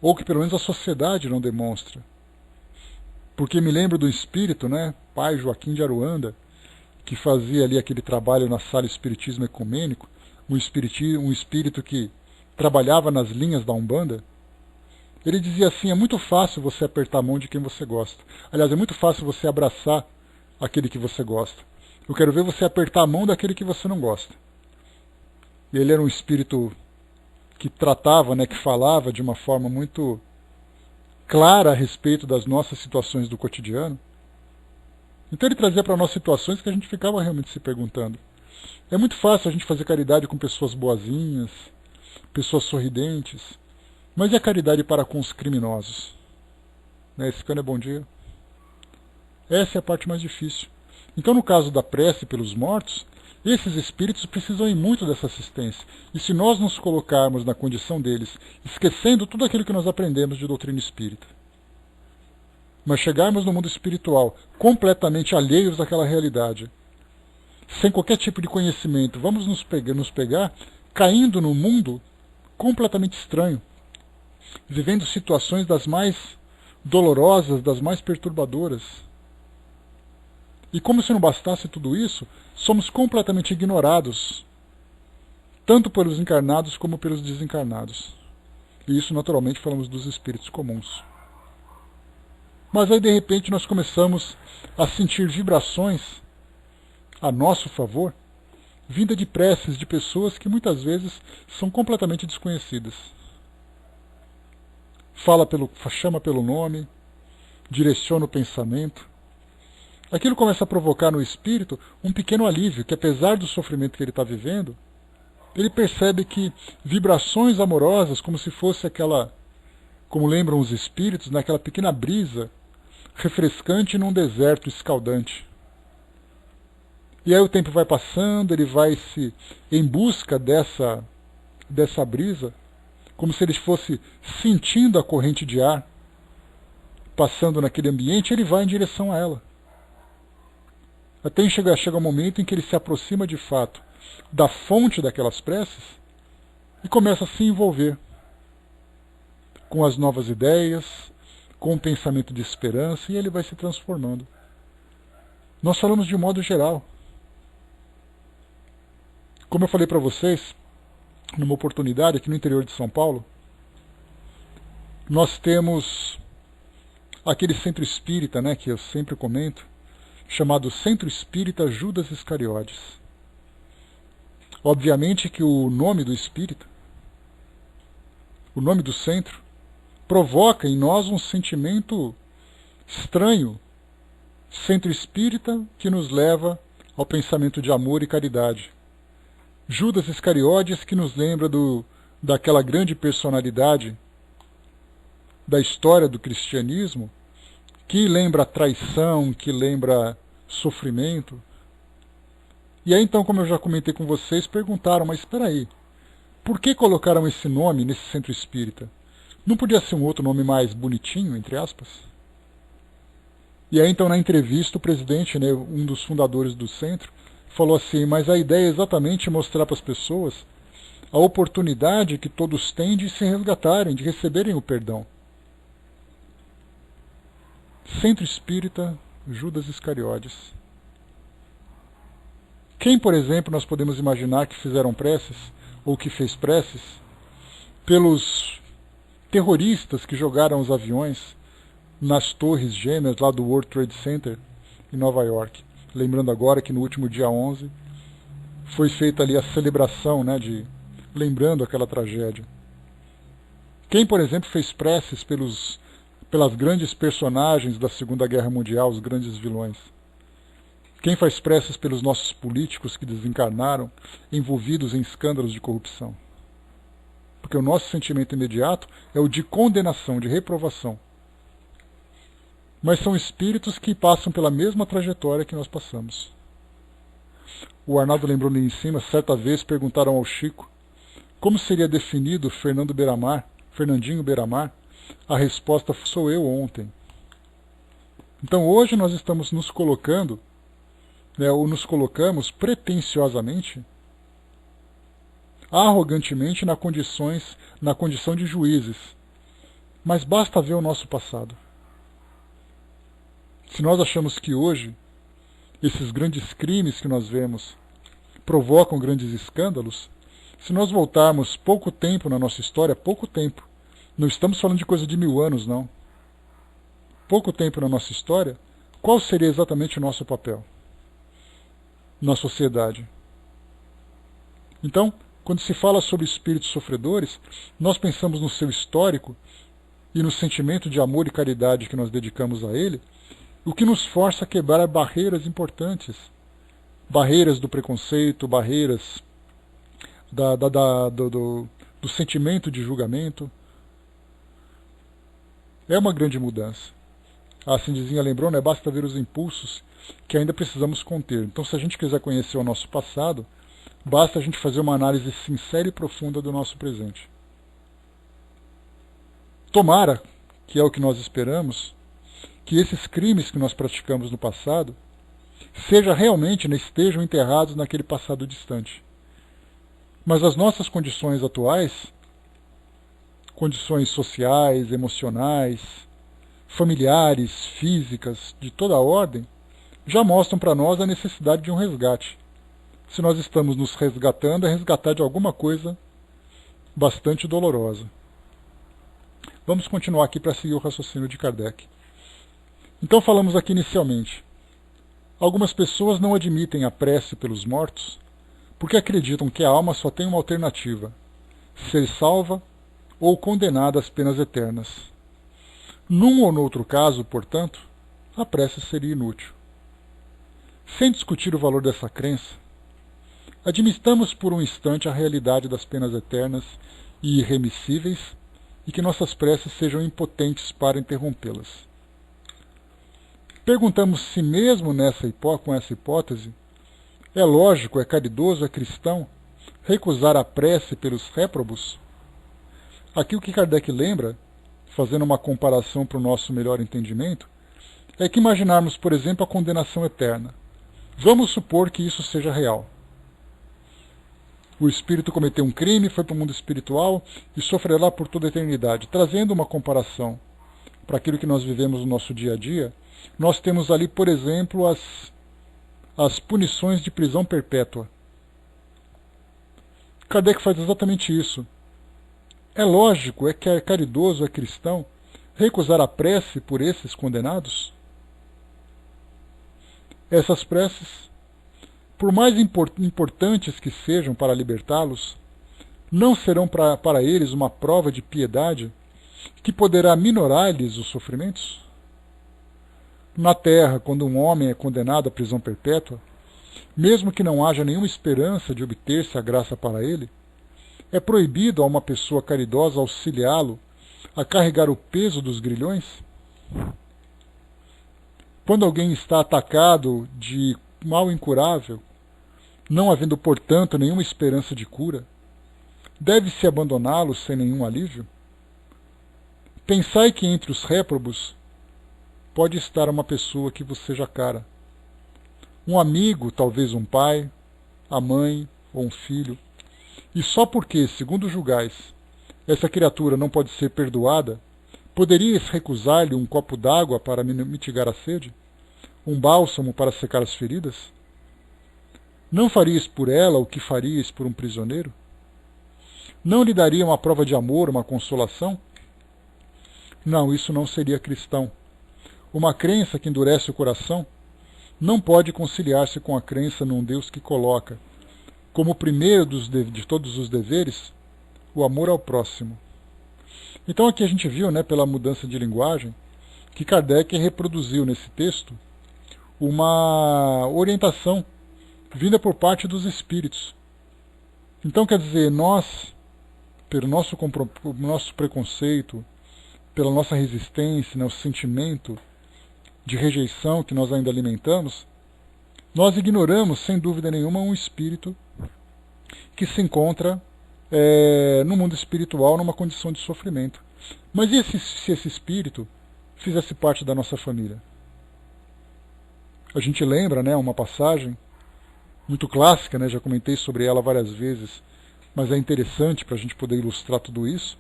ou que pelo menos a sociedade não demonstra. Porque me lembro do espírito, Pai Joaquim de Aruanda, que fazia ali aquele trabalho na sala Espiritismo Ecumênico, um espírito que trabalhava nas linhas da Umbanda. Ele dizia assim: é muito fácil você apertar a mão de quem você gosta. Aliás, é muito fácil você abraçar aquele que você gosta. Eu quero ver você apertar a mão daquele que você não gosta. E ele era um espírito que tratava, que falava de uma forma muito clara a respeito das nossas situações do cotidiano. Então ele trazia para nós situações que a gente ficava realmente se perguntando. É muito fácil a gente fazer caridade com pessoas boazinhas, pessoas sorridentes, mas e a caridade para com os criminosos? Esse cano é bom dia. Essa é a parte mais difícil. Então, no caso da prece pelos mortos, esses espíritos precisam ir muito dessa assistência. E se nós nos colocarmos na condição deles, esquecendo tudo aquilo que nós aprendemos de doutrina espírita, mas chegarmos no mundo espiritual completamente alheios daquela realidade, sem qualquer tipo de conhecimento, vamos nos pegar caindo num mundo completamente estranho, vivendo situações das mais dolorosas, das mais perturbadoras. E como se não bastasse tudo isso, somos completamente ignorados, tanto pelos encarnados como pelos desencarnados. E isso, naturalmente, falamos dos espíritos comuns. Mas aí, de repente, nós começamos a sentir vibrações a nosso favor, vinda de preces de pessoas que muitas vezes são completamente desconhecidas. Chama pelo nome, direciona o pensamento. Aquilo começa a provocar no espírito um pequeno alívio, que apesar do sofrimento que ele está vivendo, ele percebe que vibrações amorosas, como se fosse aquela, como lembram os espíritos, naquela pequena brisa refrescante num deserto escaldante. E aí o tempo vai passando, ele vai em busca dessa brisa, como se ele fosse sentindo a corrente de ar passando naquele ambiente, ele vai em direção a ela. Até chega um momento em que ele se aproxima de fato da fonte daquelas preces e começa a se envolver com as novas ideias, com o pensamento de esperança, e ele vai se transformando. Nós falamos de um modo geral. Como eu falei para vocês, numa oportunidade aqui no interior de São Paulo, nós temos aquele centro espírita, que eu sempre comento, chamado Centro Espírita Judas Iscariotes. Obviamente que o nome do espírita, o nome do centro, provoca em nós um sentimento estranho, centro espírita que nos leva ao pensamento de amor e caridade. Judas Iscariotes, que nos lembra daquela grande personalidade da história do cristianismo, que lembra traição, que lembra sofrimento. E aí então, como eu já comentei com vocês, perguntaram, mas espera aí, por que colocaram esse nome nesse centro espírita? Não podia ser um outro nome mais bonitinho, entre aspas? E aí então na entrevista o presidente, né, um dos fundadores do centro, falou assim, mas a ideia é exatamente mostrar para as pessoas a oportunidade que todos têm de se resgatarem, de receberem o perdão. Centro Espírita Judas Iscariotes. Quem, por exemplo, nós podemos imaginar que fizeram preces, ou que fez preces, pelos terroristas que jogaram os aviões nas torres gêmeas lá do World Trade Center em Nova York? Lembrando agora que no último dia 11 foi feita ali a celebração, né, lembrando aquela tragédia. Quem, por exemplo, fez preces pelas grandes personagens da Segunda Guerra Mundial, os grandes vilões? Quem faz preces pelos nossos políticos que desencarnaram, envolvidos em escândalos de corrupção? Porque o nosso sentimento imediato é o de condenação, de reprovação. Mas são espíritos que passam pela mesma trajetória que nós passamos. O Arnaldo lembrou ali em cima, certa vez perguntaram ao Chico como seria definido Fernandinho Beiramar. A resposta foi, sou eu ontem. Então hoje nós estamos nos colocando, né, ou nos colocamos pretensiosamente, arrogantemente na condição de juízes. Mas basta ver o nosso passado. Se nós achamos que hoje esses grandes crimes que nós vemos provocam grandes escândalos, se nós voltarmos pouco tempo na nossa história, pouco tempo, não estamos falando de coisa de 1000 anos, não. Pouco tempo na nossa história, qual seria exatamente o nosso papel na sociedade? Então, quando se fala sobre espíritos sofredores, nós pensamos no seu histórico e no sentimento de amor e caridade que nós dedicamos a ele, o que nos força a quebrar barreiras importantes. Barreiras do preconceito, barreiras do sentimento de julgamento. É uma grande mudança. A Cindizinha lembrou, né? Basta ver os impulsos que ainda precisamos conter. Então, se a gente quiser conhecer o nosso passado, basta a gente fazer uma análise sincera e profunda do nosso presente. Tomara, que é o que nós esperamos, que esses crimes que nós praticamos no passado estejam enterrados naquele passado distante. Mas as nossas condições atuais, condições sociais, emocionais, familiares, físicas, de toda a ordem, já mostram para nós a necessidade de um resgate. Se nós estamos nos resgatando, é resgatar de alguma coisa bastante dolorosa. Vamos continuar aqui para seguir o raciocínio de Kardec. Então falamos aqui inicialmente. Algumas pessoas não admitem a prece pelos mortos porque acreditam que a alma só tem uma alternativa: ser salva ou condenada às penas eternas. Num ou noutro caso, portanto, a prece seria inútil. Sem discutir o valor dessa crença, admitamos por um instante a realidade das penas eternas e irremissíveis e que nossas preces sejam impotentes para interrompê-las. Perguntamos se mesmo com essa hipótese, é lógico, é caridoso, é cristão recusar a prece pelos réprobos? Aqui o que Kardec lembra, fazendo uma comparação para o nosso melhor entendimento, é que imaginarmos, por exemplo, a condenação eterna. Vamos supor que isso seja real. O espírito cometeu um crime, foi para o mundo espiritual e sofrerá por toda a eternidade. Trazendo uma comparação para aquilo que nós vivemos no nosso dia a dia, nós temos ali, por exemplo, as punições de prisão perpétua. Kardec faz exatamente isso. É lógico, é caridoso, é cristão recusar a prece por esses condenados? Essas preces, por mais importantes que sejam para libertá-los, não serão para eles uma prova de piedade que poderá minorar-lhes os sofrimentos? Na Terra, quando um homem é condenado à prisão perpétua, mesmo que não haja nenhuma esperança de obter-se a graça para ele? É proibido a uma pessoa caridosa auxiliá-lo a carregar o peso dos grilhões? Quando alguém está atacado de mal incurável, não havendo, portanto, nenhuma esperança de cura, deve-se abandoná-lo sem nenhum alívio? Pensai que entre os réprobos pode estar uma pessoa que vos seja cara. Um amigo, talvez um pai, a mãe ou um filho. E só porque, segundo julgais, essa criatura não pode ser perdoada, poderíeis recusar-lhe um copo d'água para mitigar a sede? Um bálsamo para secar as feridas? Não faríeis por ela o que faríeis por um prisioneiro? Não lhe daria uma prova de amor, uma consolação? Não, isso não seria cristão. Uma crença que endurece o coração não pode conciliar-se com a crença num Deus que coloca, como o primeiro de todos os deveres, o amor ao próximo. Então aqui a gente viu, pela mudança de linguagem, que Kardec reproduziu nesse texto uma orientação vinda por parte dos espíritos. Então quer dizer, nós, pelo nosso preconceito, pela nossa resistência, o sentimento de rejeição que nós ainda alimentamos, nós ignoramos, sem dúvida nenhuma, um espírito que se encontra no mundo espiritual numa condição de sofrimento. Mas e se esse espírito fizesse parte da nossa família? A gente lembra, uma passagem muito clássica, já comentei sobre ela várias vezes, mas é interessante para a gente poder ilustrar tudo isso.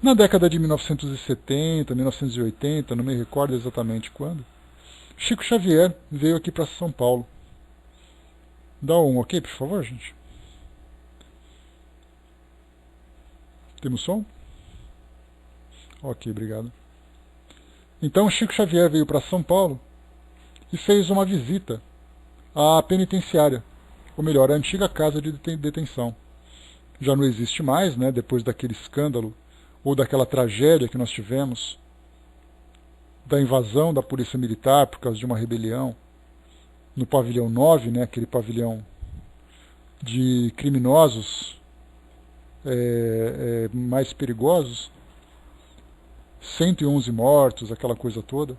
Na década de 1970, 1980, não me recordo exatamente quando, Chico Xavier veio aqui para São Paulo. Dá um ok, por favor, gente? Temos som? Ok, obrigado. Então Chico Xavier veio para São Paulo e fez uma visita à penitenciária, ou melhor, à antiga casa de detenção. Já não existe mais, depois daquele escândalo ou daquela tragédia que nós tivemos, da invasão da polícia militar por causa de uma rebelião, no pavilhão 9, aquele pavilhão de criminosos mais perigosos, 111 mortos, aquela coisa toda.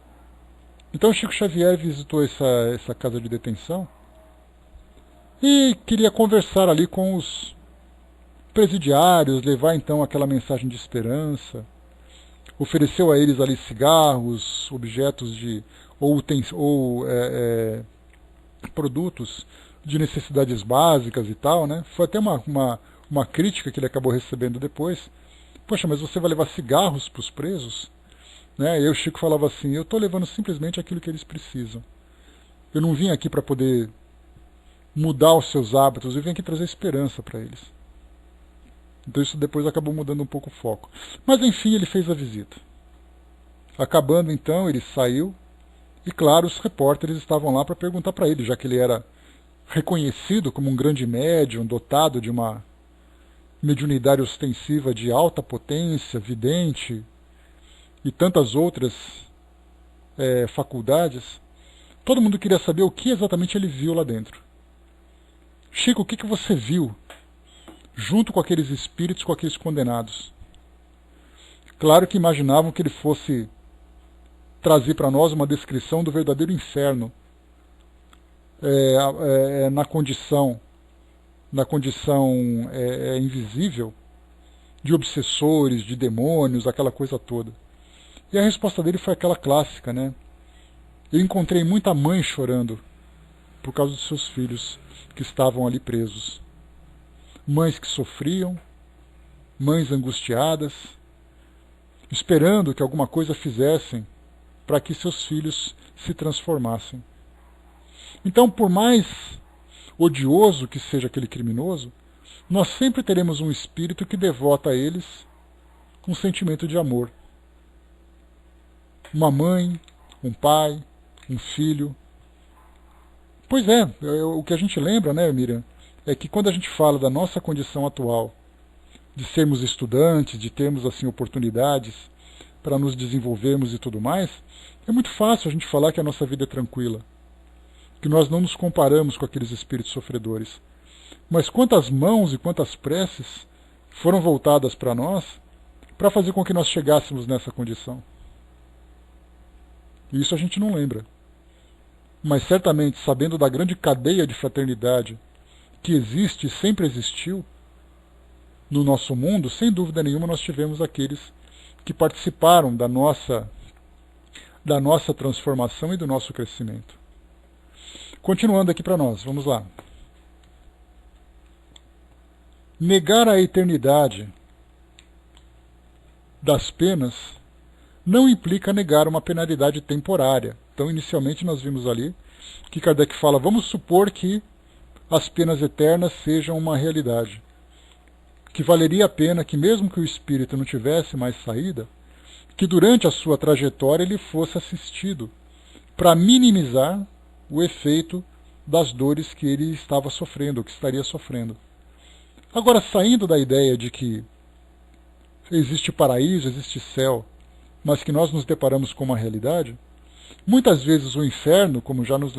Então Chico Xavier visitou essa casa de detenção e queria conversar ali com os presidiários, levar então aquela mensagem de esperança. Ofereceu a eles ali cigarros, objetos ou produtos de necessidades básicas e tal, Foi até uma crítica que ele acabou recebendo depois. Poxa, mas você vai levar cigarros para os presos? E o Chico falava assim, eu estou levando simplesmente aquilo que eles precisam. Eu não vim aqui para poder mudar os seus hábitos, eu vim aqui trazer esperança para eles. Então isso depois acabou mudando um pouco o foco. Mas enfim, ele fez a visita. Acabando então, ele saiu, e claro, os repórteres estavam lá para perguntar para ele, já que ele era reconhecido como um grande médium, dotado de uma mediunidade ostensiva de alta potência, vidente, e tantas outras faculdades. Todo mundo queria saber o que exatamente ele viu lá dentro. Chico, o que você viu junto com aqueles espíritos, com aqueles condenados? Claro que imaginavam que ele fosse trazer para nós uma descrição do verdadeiro inferno, na condição invisível, de obsessores, de demônios, aquela coisa toda. E a resposta dele foi aquela clássica, Eu encontrei muita mãe chorando por causa dos seus filhos que estavam ali presos. Mães que sofriam, mães angustiadas, esperando que alguma coisa fizessem para que seus filhos se transformassem. Então, por mais odioso que seja aquele criminoso, nós sempre teremos um espírito que devota a eles um sentimento de amor. Uma mãe, um pai, um filho. Pois o que a gente lembra, Miriam, é que quando a gente fala da nossa condição atual, de sermos estudantes, de termos assim oportunidades para nos desenvolvermos e tudo mais, é muito fácil a gente falar que a nossa vida é tranquila. que nós não nos comparamos com aqueles espíritos sofredores. Mas quantas mãos e quantas preces foram voltadas para nós para fazer com que nós chegássemos nessa condição? Isso a gente não lembra. Mas certamente, sabendo da grande cadeia de fraternidade que existe e sempre existiu no nosso mundo, sem dúvida nenhuma nós tivemos aqueles que participaram da nossa transformação e do nosso crescimento. Continuando aqui para nós, vamos lá. Negar a eternidade das penas não implica negar uma penalidade temporária. Então, inicialmente, nós vimos ali que Kardec fala, vamos supor que as penas eternas sejam uma realidade. Que valeria a pena que, mesmo que o espírito não tivesse mais saída, que durante a sua trajetória ele fosse assistido para minimizar o efeito das dores que ele estava sofrendo, ou que estaria sofrendo. Agora, saindo da ideia de que existe paraíso, existe céu, mas que nós nos deparamos com uma realidade, muitas vezes o inferno, como já nos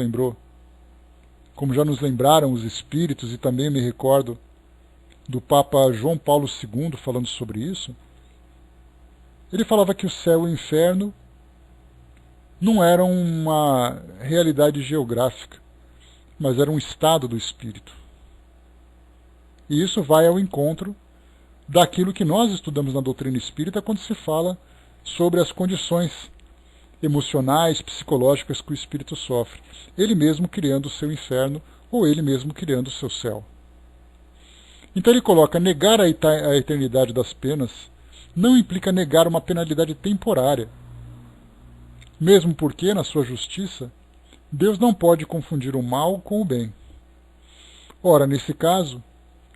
lembraram os espíritos, e também me recordo do Papa João Paulo II falando sobre isso, ele falava que o céu e o inferno não eram uma realidade geográfica, mas era um estado do espírito. E isso vai ao encontro daquilo que nós estudamos na doutrina espírita quando se fala sobre as condições emocionais, psicológicas que o espírito sofre, ele mesmo criando o seu inferno ou ele mesmo criando o seu céu. Então ele coloca, negar a eternidade das penas não implica negar uma penalidade temporária, mesmo porque, na sua justiça, Deus não pode confundir o mal com o bem. Ora, nesse caso,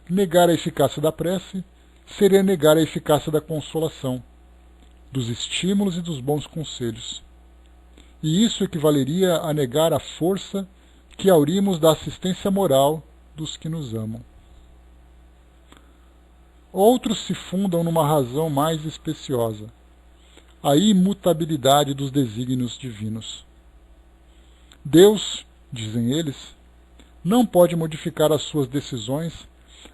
negar a eficácia da prece seria negar a eficácia da consolação, dos estímulos e dos bons conselhos. E isso equivaleria a negar a força que aurimos da assistência moral dos que nos amam. Outros se fundam numa razão mais especiosa, a imutabilidade dos desígnios divinos. Deus, dizem eles, não pode modificar as suas decisões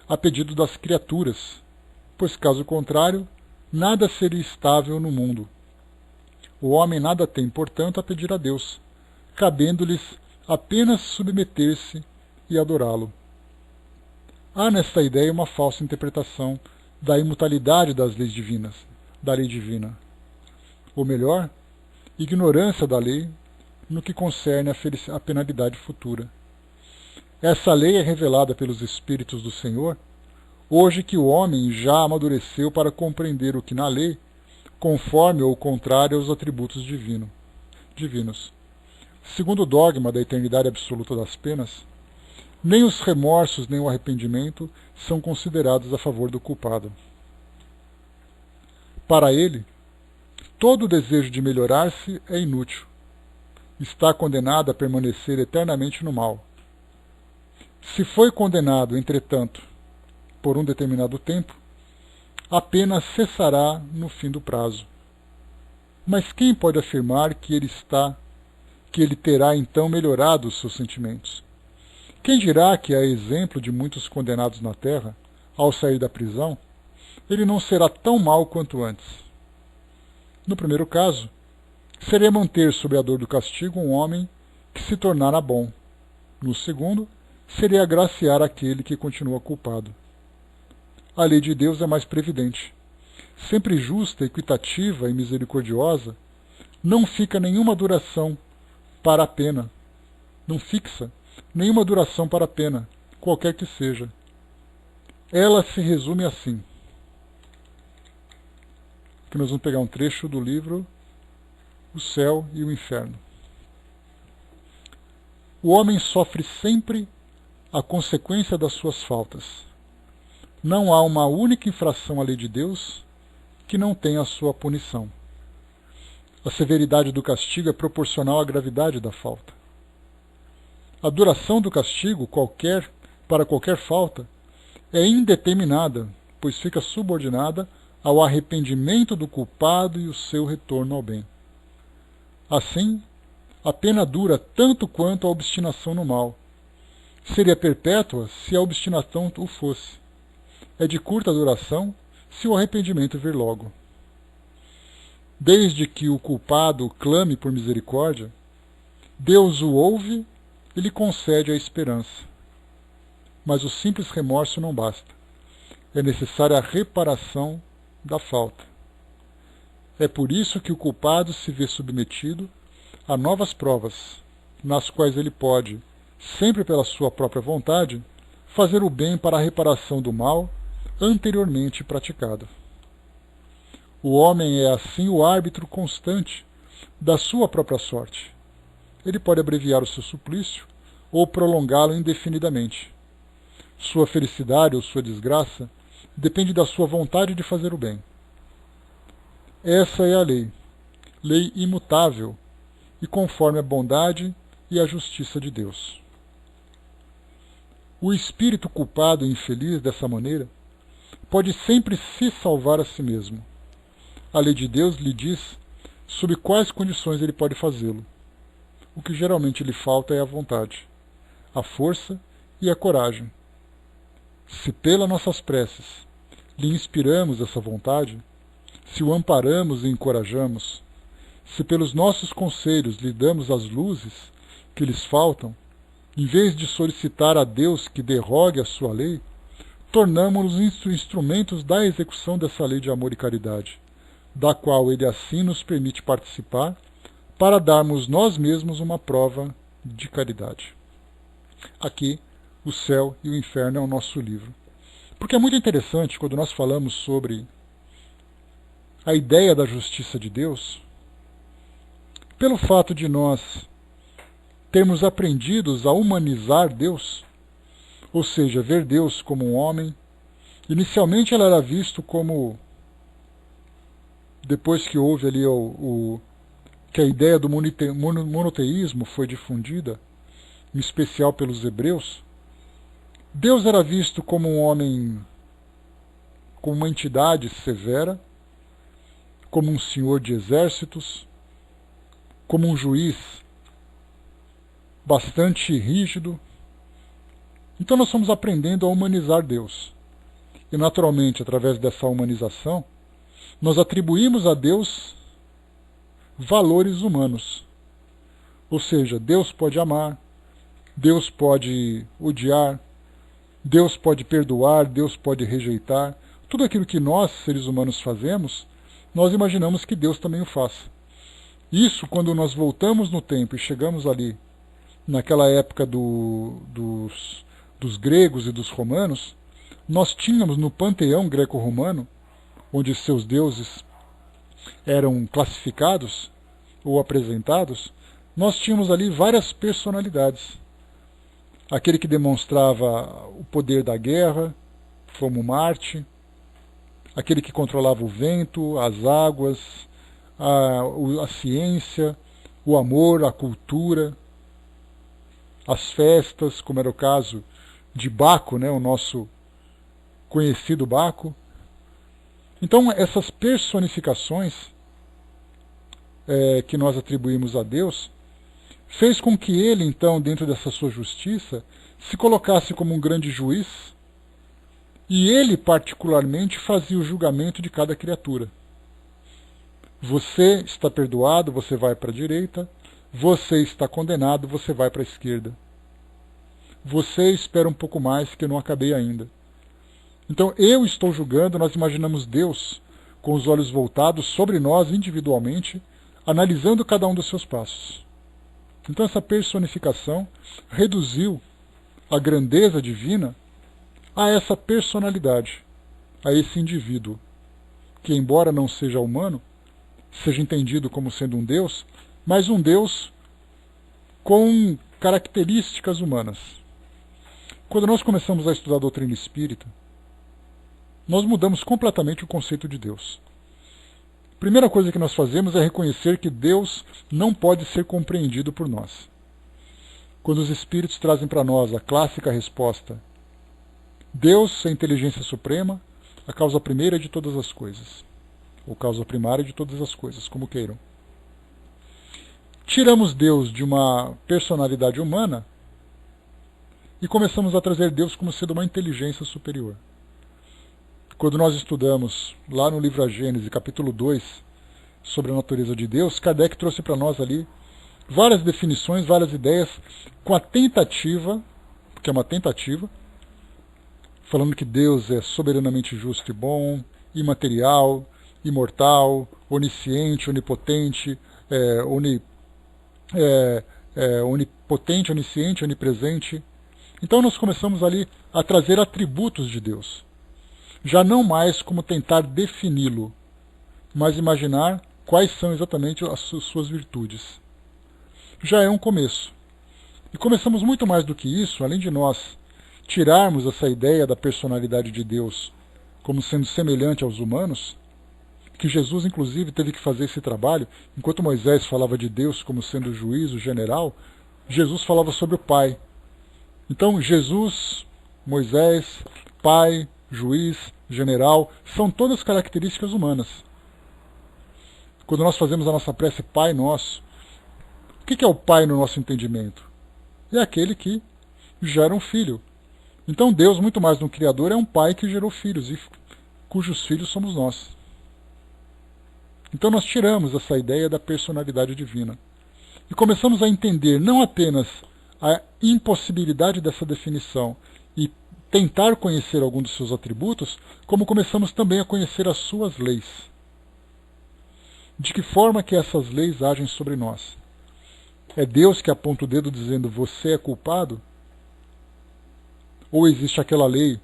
a pedido das criaturas, pois, caso contrário, nada seria estável no mundo. O homem nada tem, portanto, a pedir a Deus, cabendo-lhes apenas submeter-se e adorá-lo. Há nesta ideia uma falsa interpretação da imutabilidade das leis divinas, da lei divina. Ou melhor, ignorância da lei no que concerne a penalidade futura. Essa lei é revelada pelos Espíritos do Senhor, hoje que o homem já amadureceu para compreender o que na lei, conforme ou contrário aos atributos divinos. Segundo o dogma da eternidade absoluta das penas, nem os remorsos nem o arrependimento são considerados a favor do culpado. Para ele, todo o desejo de melhorar-se é inútil. Está condenado a permanecer eternamente no mal. Se foi condenado, entretanto, por um determinado tempo, a pena cessará no fim do prazo. Mas quem pode afirmar que ele terá então melhorado os seus sentimentos? Quem dirá que, a exemplo de muitos condenados na terra, ao sair da prisão, ele não será tão mau quanto antes? No primeiro caso, seria manter sob a dor do castigo um homem que se tornara bom. No segundo, seria agraciar aquele que continua culpado. A lei de Deus é mais previdente. Sempre justa, equitativa e misericordiosa, não fica nenhuma duração para a pena. Não fixa nenhuma duração para a pena, qualquer que seja. Ela se resume assim. Aqui nós vamos pegar um trecho do livro O Céu e o Inferno. O homem sofre sempre a consequência das suas faltas. Não há uma única infração à lei de Deus que não tenha a sua punição. A severidade do castigo é proporcional à gravidade da falta. A duração do castigo, para qualquer falta, é indeterminada, pois fica subordinada ao arrependimento do culpado e o seu retorno ao bem. Assim, A pena dura tanto quanto a obstinação no mal. Seria perpétua se a obstinação o fosse. É de curta duração se o arrependimento vir logo. Desde que o culpado clame por misericórdia, Deus o ouve e lhe concede a esperança. Mas o simples remorso não basta. É necessária a reparação da falta. É por isso que o culpado se vê submetido a novas provas, nas quais ele pode, sempre pela sua própria vontade, fazer o bem para a reparação do mal anteriormente praticado. O homem é assim o árbitro constante da sua própria sorte. Ele pode abreviar o seu suplício ou prolongá-lo indefinidamente. Sua felicidade ou sua desgraça depende da sua vontade de fazer o bem. Essa é a lei imutável e conforme a bondade e a justiça de Deus. O espírito culpado e infeliz dessa maneira pode sempre se salvar a si mesmo. A lei de Deus lhe diz sob quais condições ele pode fazê-lo. O que geralmente lhe falta é a vontade, a força e a coragem. Se pelas nossas preces lhe inspiramos essa vontade, se o amparamos e encorajamos, se pelos nossos conselhos lhe damos as luzes que lhes faltam, em vez de solicitar a Deus que derrogue a sua lei, tornamo-nos instrumentos da execução dessa lei de amor e caridade, da qual ele assim nos permite participar, para darmos nós mesmos uma prova de caridade. Aqui, O Céu e o Inferno é o nosso livro. Porque é muito interessante quando nós falamos sobre a ideia da justiça de Deus, pelo fato de nós termos aprendido a humanizar Deus, ou seja, ver Deus como um homem. Inicialmente ele era visto como, depois que houve ali que a ideia do monoteísmo foi difundida, em especial pelos hebreus, Deus era visto como um homem, como uma entidade severa, como um senhor de exércitos, como um juiz bastante rígido. Então nós fomos aprendendo a humanizar Deus. E naturalmente, através dessa humanização, nós atribuímos a Deus valores humanos. Ou seja, Deus pode amar, Deus pode odiar, Deus pode perdoar, Deus pode rejeitar. Tudo aquilo que nós, seres humanos, fazemos, nós imaginamos que Deus também o faça. Isso, quando nós voltamos no tempo e chegamos ali, naquela época dos gregos e dos romanos, nós tínhamos no panteão greco-romano, onde seus deuses eram classificados ou apresentados, nós tínhamos ali várias personalidades. Aquele que demonstrava o poder da guerra, como Marte, aquele que controlava o vento, as águas, a ciência, o amor, a cultura, as festas, como era o caso de Baco, né, o nosso conhecido Baco. Então, essas personificações que nós atribuímos a Deus, fez com que ele, então, dentro dessa sua justiça, se colocasse como um grande juiz, e ele, particularmente, fazia o julgamento de cada criatura. Você está perdoado, você vai para a direita. Você está condenado, você vai para a esquerda. Você espera um pouco mais, que eu não acabei ainda. Então, eu estou julgando, nós imaginamos Deus com os olhos voltados sobre nós individualmente, analisando cada um dos seus passos. Então, essa personificação reduziu a grandeza divina a essa personalidade, a esse indivíduo, que, embora não seja humano, seja entendido como sendo um Deus, mas um Deus com características humanas. Quando nós começamos a estudar a doutrina espírita, nós mudamos completamente o conceito de Deus. A primeira coisa que nós fazemos é reconhecer que Deus não pode ser compreendido por nós. Quando os espíritos trazem para nós a clássica resposta: Deus é a inteligência suprema, a causa primeira de todas as coisas, ou causa primária de todas as coisas, como queiram. tiramos Deus de uma personalidade humana e começamos a trazer Deus como sendo uma inteligência superior. Quando nós estudamos lá no livro A Gênese, capítulo 2, sobre a natureza de Deus, Kardec trouxe para nós ali várias definições, várias ideias, com a tentativa, que é uma tentativa, falando que Deus é soberanamente justo e bom, imaterial, imortal, onisciente, onipotente, onipotente, onisciente, onipresente. Então nós começamos ali a trazer atributos de Deus. Já não mais como tentar defini-lo, mas imaginar quais são exatamente as suas virtudes. Já é um começo. E começamos muito mais do que isso, além de nós tirarmos essa ideia da personalidade de Deus como sendo semelhante aos humanos, que Jesus inclusive teve que fazer esse trabalho, enquanto Moisés falava de Deus como sendo o juiz, o general, Jesus falava sobre o Pai. Então Jesus, Moisés, Pai, juiz, general, são todas características humanas. Quando nós fazemos a nossa prece Pai Nosso, o que é o Pai no nosso entendimento? É aquele que gera um filho. Então Deus, muito mais do que um Criador, é um Pai que gerou filhos, e cujos filhos somos nós. Então nós tiramos essa ideia da personalidade divina. E começamos a entender não apenas a impossibilidade dessa definição e tentar conhecer algum dos seus atributos, como começamos também a conhecer as suas leis. De que forma que essas leis agem sobre nós? É Deus que aponta o dedo dizendo você é culpado? Ou existe aquela lei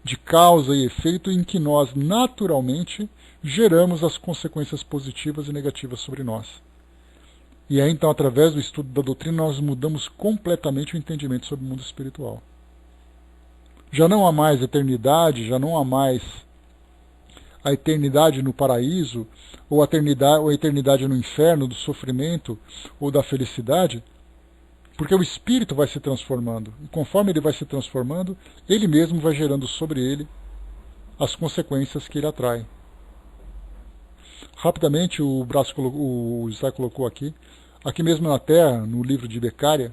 de causa e efeito em que nós naturalmente geramos as consequências positivas e negativas sobre nós? E aí então, através do estudo da doutrina, nós mudamos completamente o entendimento sobre o mundo espiritual. Já não há mais eternidade, já não há mais a eternidade no paraíso, ou a eternidade no inferno, do sofrimento ou da felicidade, porque o espírito vai se transformando. E conforme ele vai se transformando, ele mesmo vai gerando sobre ele as consequências que ele atrai. Rapidamente, o José colocou aqui mesmo na Terra, no livro de Beccaria,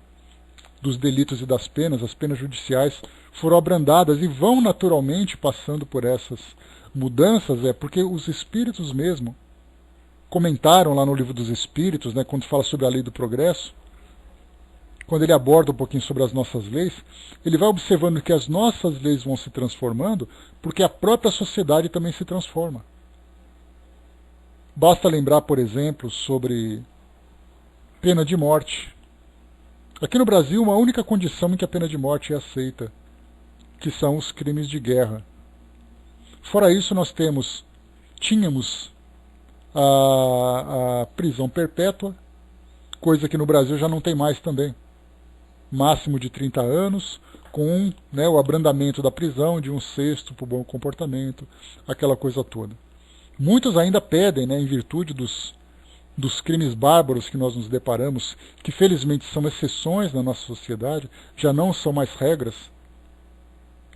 dos delitos e das penas, as penas judiciais foram abrandadas e vão naturalmente passando por essas mudanças, porque os espíritos mesmo comentaram lá no livro dos Espíritos, quando fala sobre a lei do progresso, quando ele aborda um pouquinho sobre as nossas leis, ele vai observando que as nossas leis vão se transformando porque a própria sociedade também se transforma. Basta lembrar, por exemplo, sobre pena de morte. Aqui no Brasil, uma única condição em que a pena de morte é aceita, que são os crimes de guerra. Fora isso, nós tínhamos a prisão perpétua, coisa que no Brasil já não tem mais também. Máximo de 30 anos, com o abrandamento da prisão de 1/6 por bom comportamento, aquela coisa toda. Muitos ainda pedem, em virtude dos crimes bárbaros que nós nos deparamos, que felizmente são exceções na nossa sociedade, já não são mais regras.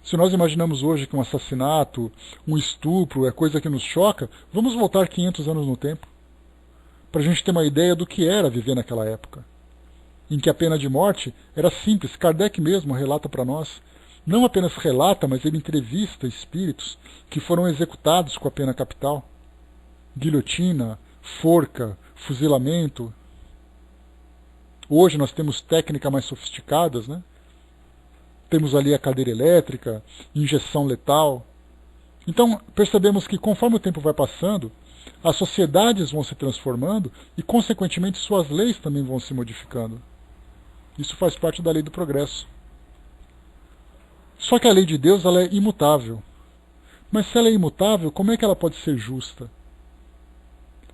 Se nós imaginamos hoje que um assassinato, um estupro é coisa que nos choca, vamos voltar 500 anos no tempo, para a gente ter uma ideia do que era viver naquela época, em que a pena de morte era simples. Kardec mesmo relata para nós, não apenas relata, mas ele entrevista espíritos que foram executados com a pena capital. Guilhotina, forca, fuzilamento. Hoje nós temos técnicas mais sofisticadas, Temos ali a cadeira elétrica, injeção letal. Então percebemos que conforme o tempo vai passando, as sociedades vão se transformando e consequentemente suas leis também vão se modificando. Isso faz parte da lei do progresso. Só que a lei de Deus ela é imutável. Mas se ela é imutável, como é que ela pode ser justa?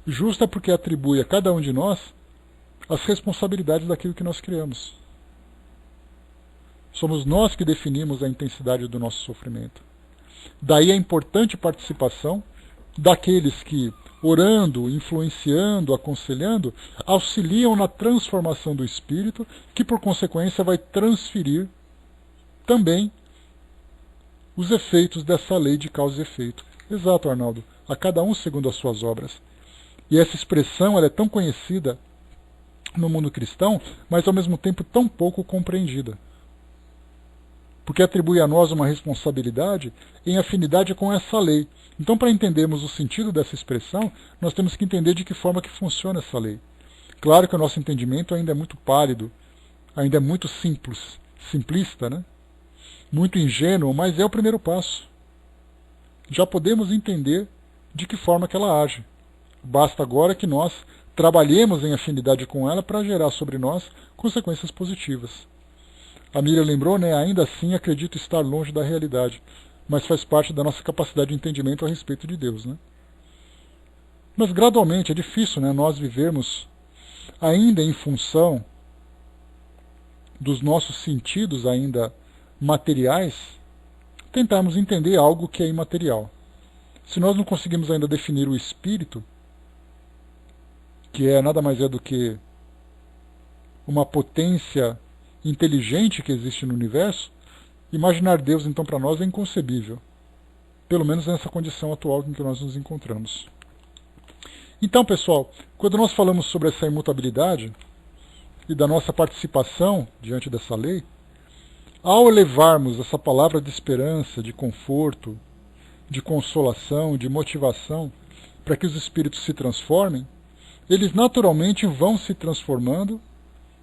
Justa porque atribui a cada um de nós as responsabilidades daquilo que nós criamos. Somos nós que definimos a intensidade do nosso sofrimento. Daí a importante participação daqueles que, orando, influenciando, aconselhando, auxiliam na transformação do espírito, que por consequência vai transferir também os efeitos dessa lei de causa e efeito. Exato, Arnaldo. A cada um segundo as suas obras. E essa expressão ela é tão conhecida no mundo cristão, mas ao mesmo tempo tão pouco compreendida. Porque atribui a nós uma responsabilidade em afinidade com essa lei. Então, para entendermos o sentido dessa expressão, nós temos que entender de que forma que funciona essa lei. Claro que o nosso entendimento ainda é muito pálido, ainda é muito simplista, né? Muito ingênuo, mas é o primeiro passo. Já podemos entender de que forma que ela age. Basta agora que nós trabalhemos em afinidade com ela para gerar sobre nós consequências positivas. A Miriam lembrou, né? Ainda assim acredito estar longe da realidade, mas faz parte da nossa capacidade de entendimento a respeito de Deus, né? Mas gradualmente é difícil, né, nós vivermos ainda em função dos nossos sentidos ainda materiais, tentarmos entender algo que é imaterial. Se nós não conseguimos ainda definir o espírito, que nada mais é do que uma potência inteligente que existe no universo, imaginar Deus então para nós é inconcebível, pelo menos nessa condição atual em que nós nos encontramos. Então, pessoal, quando nós falamos sobre essa imutabilidade e da nossa participação diante dessa lei, ao elevarmos essa palavra de esperança, de conforto, de consolação, de motivação, para que os espíritos se transformem, eles naturalmente vão se transformando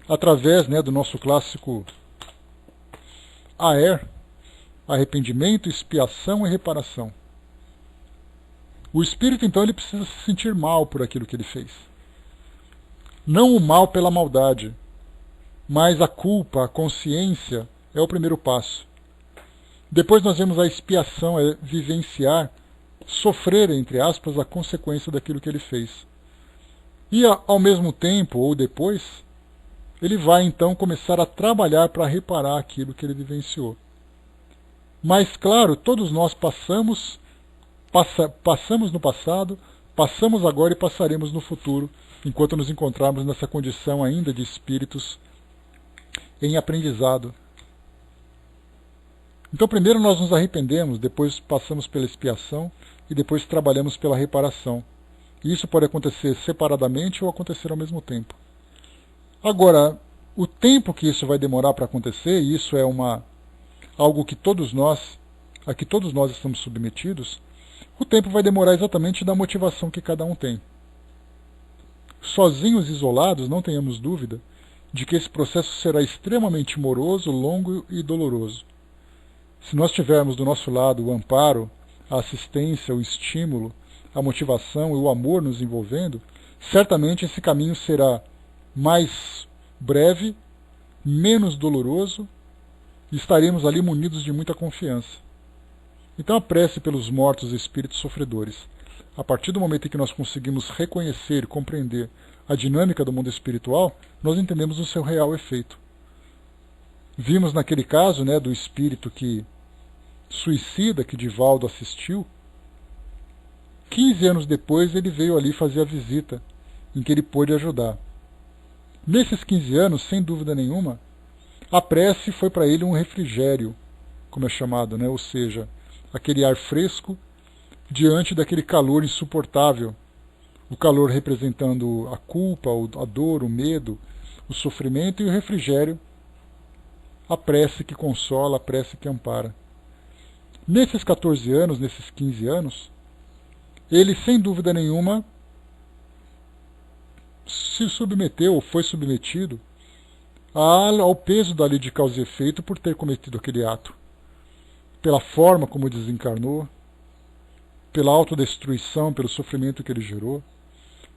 através, né, do nosso clássico AER, arrependimento, expiação e reparação. O espírito, então, ele precisa se sentir mal por aquilo que ele fez. Não o mal pela maldade, mas a culpa, a consciência é o primeiro passo. Depois nós vemos a expiação, é vivenciar, sofrer, entre aspas, a consequência daquilo que ele fez. E ao mesmo tempo, ou depois, ele vai então começar a trabalhar para reparar aquilo que ele vivenciou. Mas, claro, todos nós passamos no passado, passamos agora e passaremos no futuro, enquanto nos encontrarmos nessa condição ainda de espíritos em aprendizado. Então, primeiro nós nos arrependemos, depois passamos pela expiação e depois trabalhamos pela reparação. E isso pode acontecer separadamente ou acontecer ao mesmo tempo. Agora, o tempo que isso vai demorar para acontecer, e isso é algo que a que todos nós estamos submetidos, o tempo vai demorar exatamente da motivação que cada um tem. Sozinhos, isolados, não tenhamos dúvida de que esse processo será extremamente moroso, longo e doloroso. Se nós tivermos do nosso lado o amparo, a assistência, o estímulo, a motivação e o amor nos envolvendo, certamente esse caminho será mais breve, menos doloroso, e estaremos ali munidos de muita confiança. Então a prece pelos mortos espíritos sofredores. A partir do momento em que nós conseguimos reconhecer e compreender a dinâmica do mundo espiritual, nós entendemos o seu real efeito. Vimos naquele caso, né, do espírito que suicida, que Divaldo assistiu, 15 anos depois ele veio ali fazer a visita, em que ele pôde ajudar. Nesses 15 anos, sem dúvida nenhuma, a prece foi para ele um refrigério, como é chamado, né? Ou seja, aquele ar fresco diante daquele calor insuportável, o calor representando a culpa, a dor, o medo, o sofrimento, e o refrigério, a prece que consola, a prece que ampara. Nesses 14 anos, nesses 15 anos, ele, sem dúvida nenhuma, se submeteu, ou foi submetido, ao peso da lei de causa e efeito por ter cometido aquele ato. Pela forma como desencarnou, pela autodestruição, pelo sofrimento que ele gerou.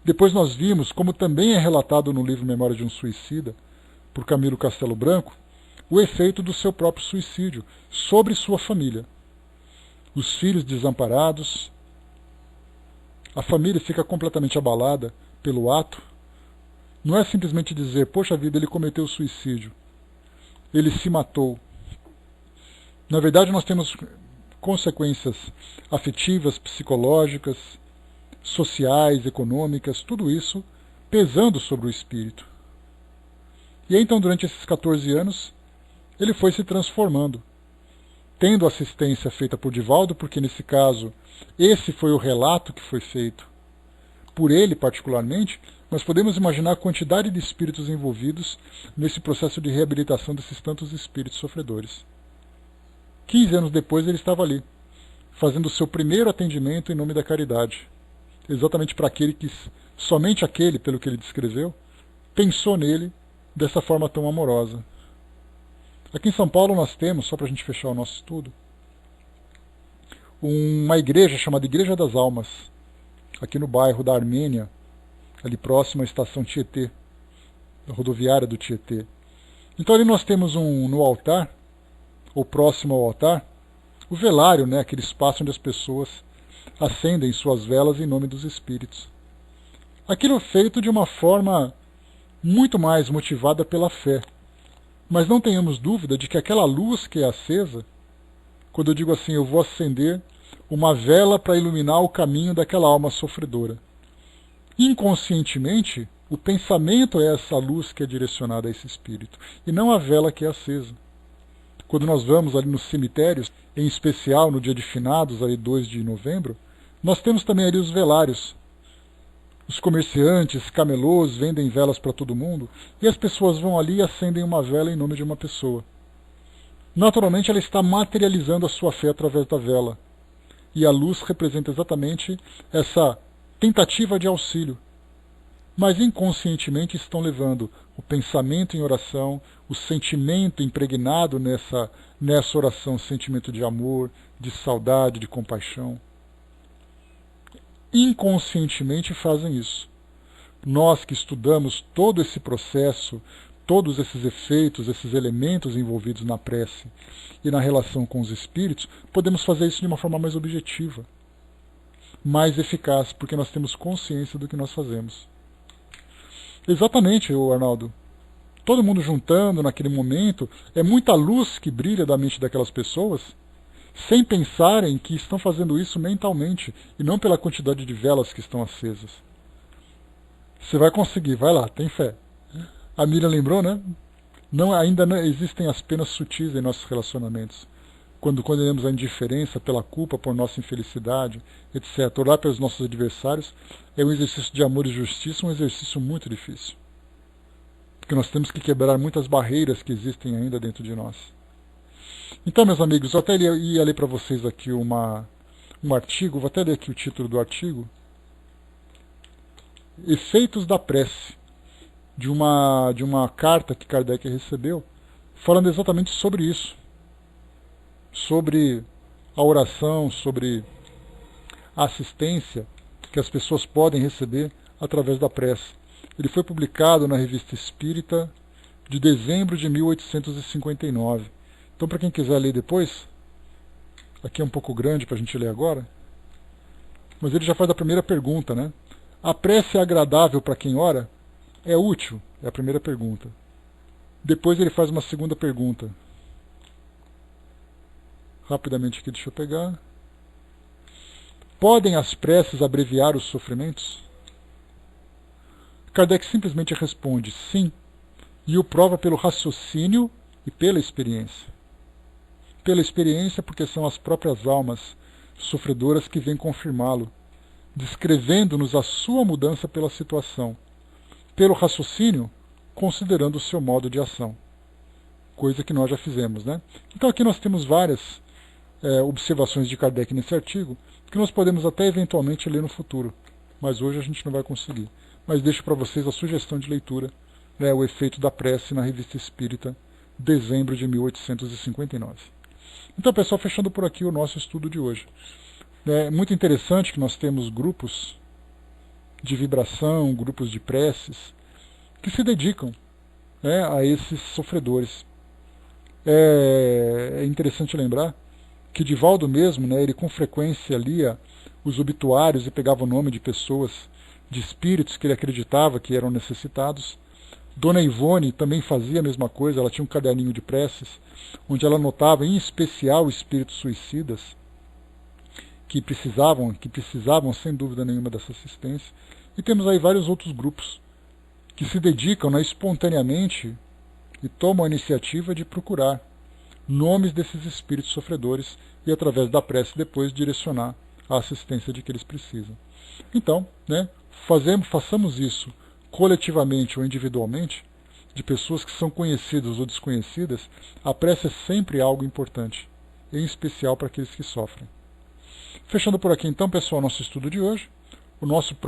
Depois nós vimos, como também é relatado no livro Memória de um Suicida, por Camilo Castelo Branco, o efeito do seu próprio suicídio sobre sua família. Os filhos desamparados, a família fica completamente abalada pelo ato. Não é simplesmente dizer, poxa vida, ele cometeu suicídio, ele se matou. Na verdade, nós temos consequências afetivas, psicológicas, sociais, econômicas, tudo isso pesando sobre o espírito. E aí, então, durante esses 14 anos, ele foi se transformando, tendo assistência feita por Divaldo, porque nesse caso, esse foi o relato que foi feito por ele particularmente, Nós podemos imaginar a quantidade de espíritos envolvidos nesse processo de reabilitação desses tantos espíritos sofredores. 15 anos depois ele estava ali, fazendo o seu primeiro atendimento em nome da caridade. Exatamente para aquele que, somente aquele, pelo que ele descreveu, pensou nele dessa forma tão amorosa. Aqui em São Paulo nós temos, só para a gente fechar o nosso estudo, uma igreja chamada Igreja das Almas, aqui no bairro da Armênia, ali próximo à estação Tietê, da rodoviária do Tietê. Então ali nós temos no altar, ou próximo ao altar, o velário, né, aquele espaço onde as pessoas acendem suas velas em nome dos espíritos. Aquilo é feito de uma forma muito mais motivada pela fé. Mas não tenhamos dúvida de que aquela luz que é acesa, quando eu digo assim, eu vou acender uma vela para iluminar o caminho daquela alma sofredora. Inconscientemente, o pensamento é essa luz que é direcionada a esse espírito, e não a vela que é acesa. Quando nós vamos ali nos cemitérios, em especial no dia de finados, ali 2 de novembro, nós temos também ali os velários. Os comerciantes, camelôs, vendem velas para todo mundo, e as pessoas vão ali e acendem uma vela em nome de uma pessoa. Naturalmente ela está materializando a sua fé através da vela. E a luz representa exatamente essa tentativa de auxílio. Mas inconscientemente estão levando o pensamento em oração, o sentimento impregnado nessa oração, sentimento de amor, de saudade, de compaixão. Inconscientemente fazem isso. Nós que estudamos todo esse processo, todos esses efeitos, esses elementos envolvidos na prece e na relação com os espíritos, podemos fazer isso de uma forma mais objetiva, mais eficaz, porque nós temos consciência do que nós fazemos. Exatamente, Arnaldo. Todo mundo juntando naquele momento, é muita luz que brilha da mente daquelas pessoas, sem pensarem que estão fazendo isso mentalmente, e não pela quantidade de velas que estão acesas. Você vai conseguir, vai lá, tem fé. A Miriam lembrou, né? Ainda não existem as penas sutis em nossos relacionamentos. Quando condenamos a indiferença pela culpa, por nossa infelicidade, etc. Orar pelos nossos adversários é um exercício de amor e justiça, um exercício muito difícil. Porque nós temos que quebrar muitas barreiras que existem ainda dentro de nós. Então, meus amigos, eu até ia ler para vocês aqui um artigo, vou até ler aqui o título do artigo. Efeitos da prece, de uma carta que Kardec recebeu, falando exatamente sobre isso. Sobre a oração, sobre a assistência que as pessoas podem receber através da prece. Ele foi publicado na Revista Espírita de dezembro de 1859. Então, para quem quiser ler depois, aqui é um pouco grande para a gente ler agora, mas ele já faz a primeira pergunta, né? A prece é agradável para quem ora? É útil? É a primeira pergunta. Depois ele faz uma segunda pergunta. Rapidamente aqui, deixa eu pegar. Podem as preces abreviar os sofrimentos? Kardec simplesmente responde sim, e o prova pelo raciocínio e pela experiência. Pela experiência, porque são as próprias almas sofredoras que vêm confirmá-lo, descrevendo-nos a sua mudança pela situação. Pelo raciocínio, considerando o seu modo de ação. Coisa que nós já fizemos, né? Então aqui nós temos várias observações de Kardec nesse artigo, que nós podemos até eventualmente ler no futuro, mas hoje a gente não vai conseguir. Mas deixo para vocês a sugestão de leitura, né, o efeito da prece na Revista Espírita, dezembro de 1859. Então, pessoal, fechando por aqui o nosso estudo de hoje. É muito interessante que nós temos grupos de vibração, grupos de preces, que se dedicam, né, a esses sofredores. É interessante lembrar que Divaldo mesmo, né, ele com frequência lia os obituários e pegava o nome de pessoas, de espíritos que ele acreditava que eram necessitados. Dona Ivone também fazia a mesma coisa, ela tinha um caderninho de preces, onde ela anotava em especial espíritos suicidas, que precisavam sem dúvida nenhuma dessa assistência. E temos aí vários outros grupos que se dedicam, né, espontaneamente e tomam a iniciativa de procurar nomes desses espíritos sofredores e através da prece depois direcionar a assistência de que eles precisam. Então, né, façamos isso coletivamente ou individualmente, de pessoas que são conhecidas ou desconhecidas, a prece é sempre algo importante, em especial para aqueles que sofrem. Fechando por aqui então, pessoal, nosso estudo de hoje. O nosso